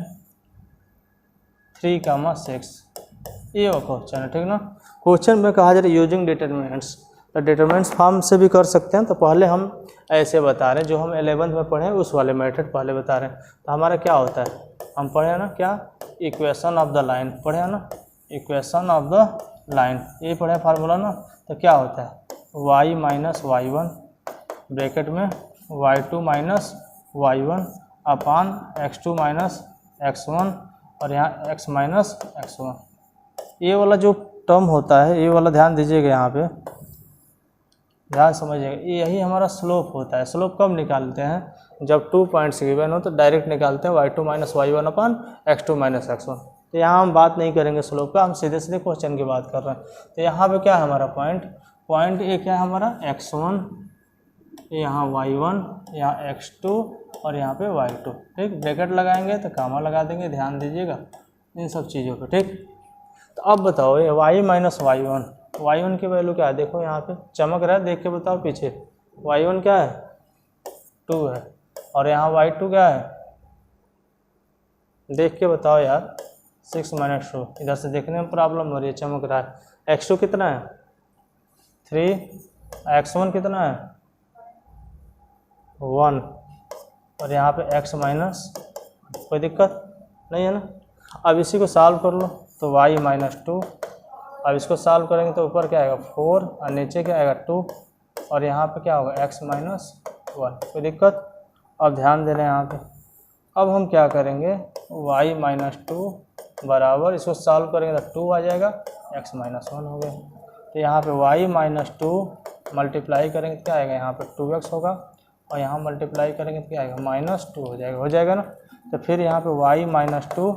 3, 6। ये वो क्वेश्चन है, ठीक ना। क्वेश्चन में कहा जा रहा है यूजिंग डिटरमिनेंट्स, तो डिटरमिनेंट्स फॉर्म से भी कर सकते हैं। तो पहले हम ऐसे बता रहे हैं, जो हम 11th में पढ़े उस वाले मेथड पहले बता रहे हैं। तो हमारा क्या होता है, हम पढ़े ना क्या, इक्वेशन ऑफ द लाइन पढ़े ना, इक्वेशन ऑफ द लाइन, ये पढ़े फार्मूला ना। तो क्या होता है y माइनस y1 ब्रैकेट में y2 माइनस y1 अपान x2 माइनस x1 और यहाँ x माइनस x1। ये वाला जो टर्म होता है, ये वाला ध्यान दीजिएगा, यहाँ पे ध्यान समझिएगा, यही हमारा स्लोप होता है। स्लोप कब निकालते हैं, जब 2 पॉइंट्स गिवन हो तो डायरेक्ट निकालते हैं y2 माइनस y1 अपन x2 माइनस x1। तो यहाँ हम बात नहीं करेंगे स्लोप का, हम सीधे सीधे क्वेश्चन की बात कर रहे हैं। तो यहाँ पे क्या है हमारा पॉइंट एक है हमारा x1, यहाँ y1, यहाँ x2 और यहाँ पे y2, ठीक। ब्रैकेट लगाएंगे तो कामा लगा देंगे, ध्यान दीजिएगा इन सब चीज़ों पर, ठीक। तो अब बताओ ये y माइनस y1 की वैल्यू क्या है, देखो यहाँ पे चमक रहा है, देख के बताओ पीछे। y1 क्या है 2 है और यहाँ y2 क्या है, देख के बताओ यार 6 माइनस 2। इधर से देखने में प्रॉब्लम हो रही है, चमक रहा है। x2 कितना है 3, x1 कितना है 1 और यहाँ पे x माइनस, कोई दिक्कत नहीं है ना। अब इसी को सॉल्व कर लो, तो y माइनस 2, अब इसको सॉल्व करेंगे तो ऊपर क्या आएगा 4 और नीचे क्या आएगा 2 और यहाँ पे क्या होगा x माइनस 1, कोई दिक्कत। अब ध्यान दे रहे हैं यहाँ पे, अब हम क्या करेंगे y माइनस 2 बराबर, इसको सॉल्व करेंगे तो 2 आ जाएगा, x माइनस 1 हो गया। तो यहाँ पे y माइनस 2 मल्टीप्लाई करेंगे तो क्या आएगा, यहाँ पे 2x होगा और यहाँ मल्टीप्लाई करेंगे तो क्या आएगा -2 हो जाएगा ना। तो फिर यहाँ पे y माइनस 2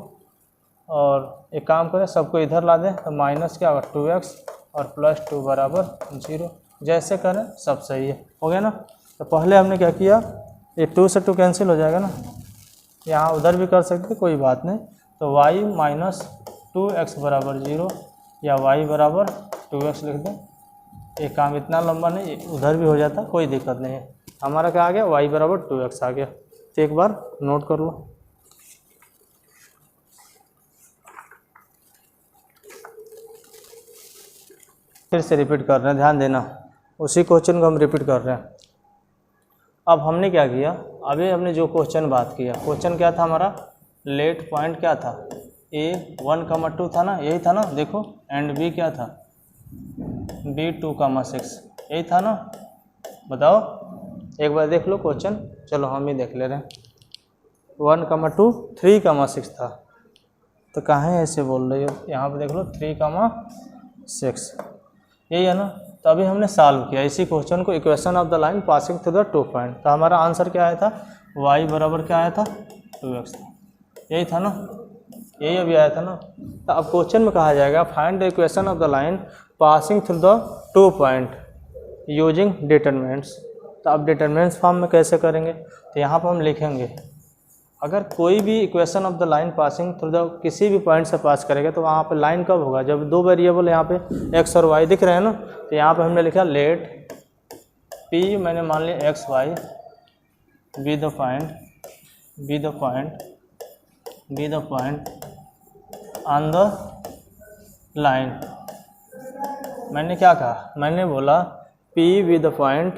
और एक काम करें सबको इधर ला दें, तो माइनस क्या होगा 2x और प्लस 2 बराबर 0। जैसे करें सब सही है, हो गया ना। तो पहले हमने क्या किया, ये 2 से 2 कैंसिल हो जाएगा ना, यहाँ उधर भी कर सकते कोई बात नहीं। तो y माइनस 2x बराबर 0 या y बराबर 2x लिख दें। ये काम इतना लंबा नहीं, उधर भी हो जाता, कोई दिक्कत नहीं है। हमारा क्या आ गया y बराबर 2x आ गया। तो एक बार नोट कर लो। फिर से रिपीट कर रहे हैं, ध्यान देना, उसी क्वेश्चन को हम रिपीट कर रहे हैं। अब हमने क्या किया, अभी हमने जो क्वेश्चन बात किया, क्वेश्चन क्या था हमारा, लेट पॉइंट क्या था a 1, 2 था ना, यही था ना, देखो एंड b क्या था b 2, 6, यही था ना। बताओ एक बार देख लो क्वेश्चन, चलो हम ही देख ले रहे हैं। 1, 2, 3, 6 था, तो कहाँ ऐसे बोल रही हो, यहाँ पे देख लो 3, 6 यही है ना। तो अभी हमने सॉल्व किया इसी क्वेश्चन को, equation of the line passing through the 2 point. तो हमारा आंसर क्या आया था, y बराबर क्या आया था 2x, यही था ना, यही अभी आया था ना। तो अब क्वेश्चन में कहा जाएगा find the equation of the line passing through the 2 point using determinants. तो अब डिटरमिनेंट्स फॉर्म में कैसे करेंगे, तो यहाँ पर हम लिखेंगे, अगर कोई भी equation of the line passing through the किसी भी पॉइंट से पास करेगा तो वहाँ पे लाइन कब होगा, जब 2 वेरिएबल यहाँ पे x और y दिख रहे हैं ना। तो यहाँ पे हमने लिखा लेट p, मैंने मान लिया x y be the point on the line. मैंने क्या कहा, मैंने बोला p with the point,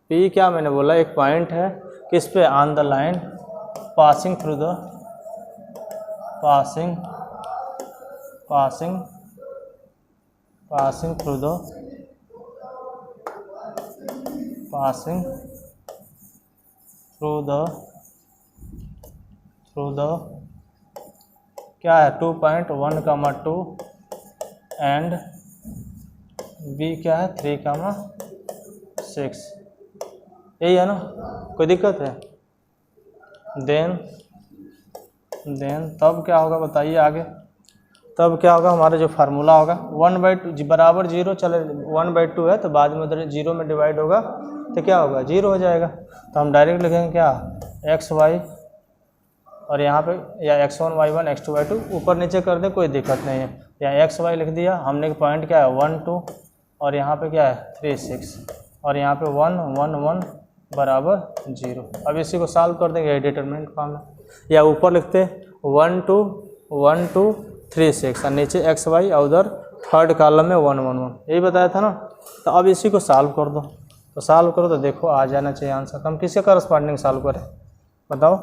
p क्या मैंने बोला एक पॉइंट है किस पे, on the line passing through the क्या है 2.1, 2 एंड b क्या है 3, 6, यही है ना, कोई दिक्कत है। देन तब क्या होगा बताइए आगे, तब क्या होगा, हमारा जो फार्मूला होगा 1/2 बराबर 0, चले 1/2 है तो बाद में उधर 0 में डिवाइड होगा तो क्या होगा 0 हो जाएगा। तो हम डायरेक्ट लिखेंगे क्या x y और यहाँ पे या x1 y1 x2 y2 ऊपर नीचे कर दें, कोई दिक्कत नहीं है। या एक्स वाई लिख दिया हमने, पॉइंट क्या है 1 2 और यहाँ पे क्या है 3 6 और यहाँ पे 1 1 1 बराबर 0। अब इसी को सॉल्व कर देंगे, डिटरमिनेंट फॉर्म है, या ऊपर लिखते 1 2 1 2 3 6 और नीचे एक्स वाई और उधर थर्ड कॉलम में 1 1 1, यही बताया था ना। तो अब इसी को सॉल्व कर दो, तो सॉल्व करो तो देखो आ जाना चाहिए आंसर। तो हम किसके करस्पॉन्डिंग सॉल्व करें बताओ।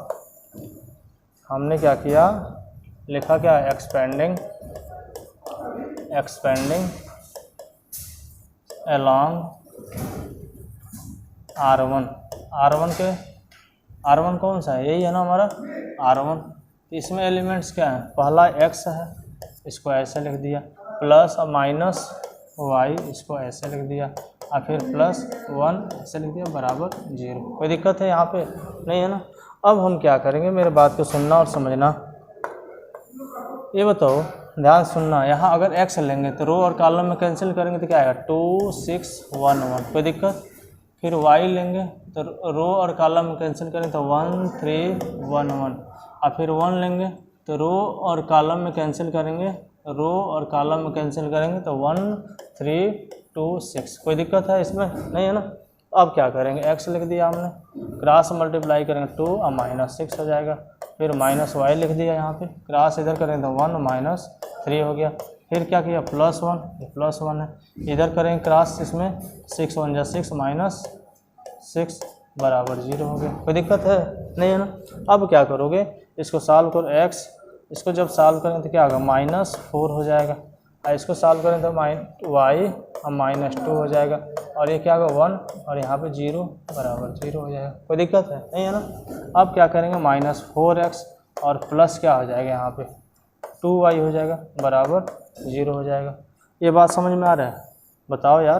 हमने क्या किया, लिखा क्या एक्सपेंडिंग along R1, R1 कौन सा है, यही है ना हमारा R1। इसमें एलिमेंट्स क्या है, पहला x है, इसको ऐसे लिख दिया, प्लस और माइनस y, इसको ऐसे लिख दिया, और फिर प्लस 1 ऐसे लिख दिया बराबर 0। कोई दिक्कत है यहाँ पे नहीं है ना। अब हम क्या करेंगे, मेरे बात को सुनना और समझना। ये बताओ, ध्यान सुनना, यहाँ अगर x लेंगे तो रो और कॉलम में कैंसिल करेंगे तो क्या आएगा 2 6 1 1, कोई दिक्कत। फिर y लेंगे तो रो और कॉलम में कैंसिल करेंगे तो 1 3 1 1, और फिर 1 लेंगे तो रो और कॉलम में कैंसिल करेंगे, रो और कॉलम में कैंसिल करेंगे तो 1 3 2 6, कोई दिक्कत है इसमें नहीं है ना। अब क्या करेंगे, x लिख दिया हमने, क्रॉस मल्टीप्लाई करेंगे 2 और माइनस 6 हो जाएगा, फिर माइनस y लिख दिया, यहाँ पे क्रॉस इधर करेंगे तो 1 माइनस 3 हो गया, फिर क्या किया प्लस 1, ये प्लस 1 है, इधर करेंगे क्रॉस, इसमें 6 1 जा 6 माइनस 6 बराबर 0 हो गया, कोई दिक्कत है नहीं है ना। अब क्या करोगे, इसको सॉल्व करो, x इसको जब सॉल्व करेंगे तो क्या होगा -4 हो जाएगा, और इसको सॉल्व करें तो y और -2 हो जाएगा, और ये क्या होगा 1 और यहाँ पे 0 बराबर 0 हो जाएगा, कोई दिक्कत है नहीं है ना। अब क्या करेंगे -4x और प्लस क्या हो जाएगा, यहाँ पे 2y हो जाएगा बराबर 0 हो जाएगा। ये बात समझ में आ रहा है बताओ यार।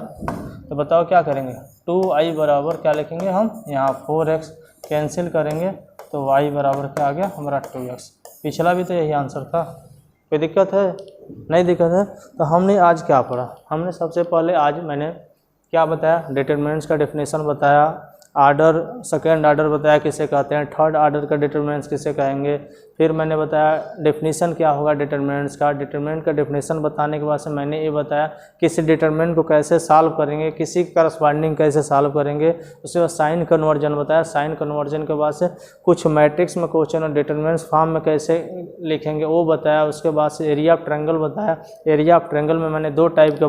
तो बताओ क्या करेंगे, 2i बराबर क्या लिखेंगे हम, यहाँ 4x कैंसिल करेंगे तो y बराबर क्या आ गया हमारा 2x। पिछला भी तो यही आंसर था, कोई दिक्कत है नहीं दिक्कत है। तो हमने आज क्या पढ़ा, हमने सबसे पहले आज मैंने क्या बताया, डिटरमिनेंट्स का डेफिनेशन बताया, आर्डर सेकेंड आर्डर बताया किसे कहते हैं, थर्ड आर्डर का डिटरमिनेंट्स किसे कहेंगे, फिर मैंने बताया डेफिनेशन क्या होगा डिटरमिनेंट्स का। डिटरमिनेंट का डेफिनेशन बताने के बाद से मैंने ये बताया किसी डिटरमिनेंट को कैसे सॉल्व करेंगे, किसी करस्पॉन्डिंग कैसे सॉल्व करेंगे। उसके बाद साइन कन्वर्जन बताया, साइन कन्वर्जन के बाद से कुछ मैट्रिक्स में क्वेश्चन और डिटरमिनेंट्स फॉर्म में कैसे लिखेंगे वो बताया। उसके बाद से एरिया ऑफ ट्रायंगल बताया, एरिया ऑफ ट्रायंगल में मैंने 2 टाइप का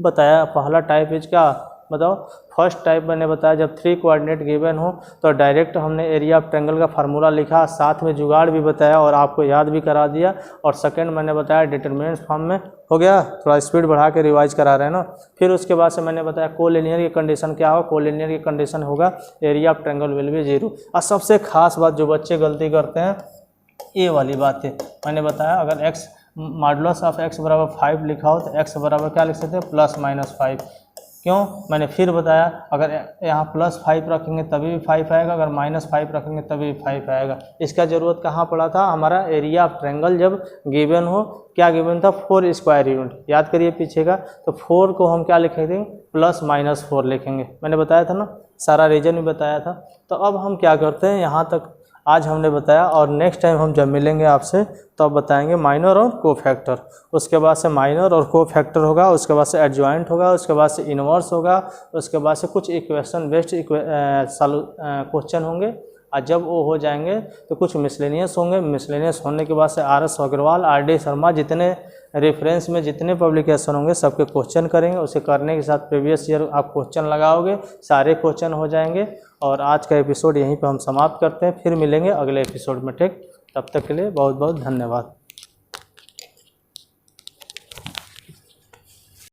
बताया। पहला टाइप इज क्या बताओ, फर्स्ट टाइप मैंने बताया जब 3 कोऑर्डिनेट गिवन हो तो डायरेक्ट हमने एरिया ऑफ ट्रायंगल का फार्मूला लिखा, साथ में जुगाड़ भी बताया और आपको याद भी करा दिया। और सेकंड मैंने बताया डिटरमिनेंट्स फॉर्म में हो गया, थोड़ा स्पीड बढ़ा के रिवाइज करा रहे हैं ना। फिर उसके बाद से मैंने बताया कोलिनियर की कंडीशन क्या हो, कोलिनियर की कंडीशन होगा area of triangle will be 0। और सबसे खास बात जो बच्चे गलती करते हैं ये वाली बात है, मैंने बताया अगर x मॉडुलस ऑफ x बराबर 5 लिखा हो तो x बराबर क्या लिख सकते हैं +-5। क्यों, मैंने फिर बताया अगर यहाँ +5 रखेंगे तभी भी 5 आएगा, अगर -5 रखेंगे तभी भी 5 आएगा। इसका ज़रूरत कहाँ पड़ा था, हमारा एरिया ऑफ ट्रायंगल जब गिवन हो, क्या गिवन था 4 स्क्वायर यूनिट, याद करिए पीछे का। तो 4 को हम क्या लिखेंगे +-4 लिखेंगे, मैंने बताया था ना, सारा रीजन भी बताया था। तो अब हम क्या करते हैं, यहाँ तक आज हमने बताया और नेक्स्ट टाइम हम जब मिलेंगे आपसे तो अब बताएंगे माइनर और कोफैक्टर। उसके बाद से माइनर और कोफैक्टर होगा, उसके बाद से एडजॉइंट होगा, उसके बाद से इन्वर्स होगा, उसके बाद से कुछ इक्वेशन बेस्ड क्वेश्चन होंगे। और जब वो हो जाएंगे तो कुछ मिसलेनियस होंगे, मिसलेनियस होने के बाद से RS अग्रवाल, RD शर्मा जितने रेफरेंस में जितने पब्लिकेशन होंगे सबके क्वेश्चन करेंगे। उसे करने के साथ प्रीवियस ईयर आप क्वेश्चन लगाओगे, सारे क्वेश्चन हो जाएंगे। और आज का एपिसोड यहीं पर हम समाप्त करते हैं, फिर मिलेंगे अगले एपिसोड में, ठीक। तब तक के लिए बहुत बहुत धन्यवाद।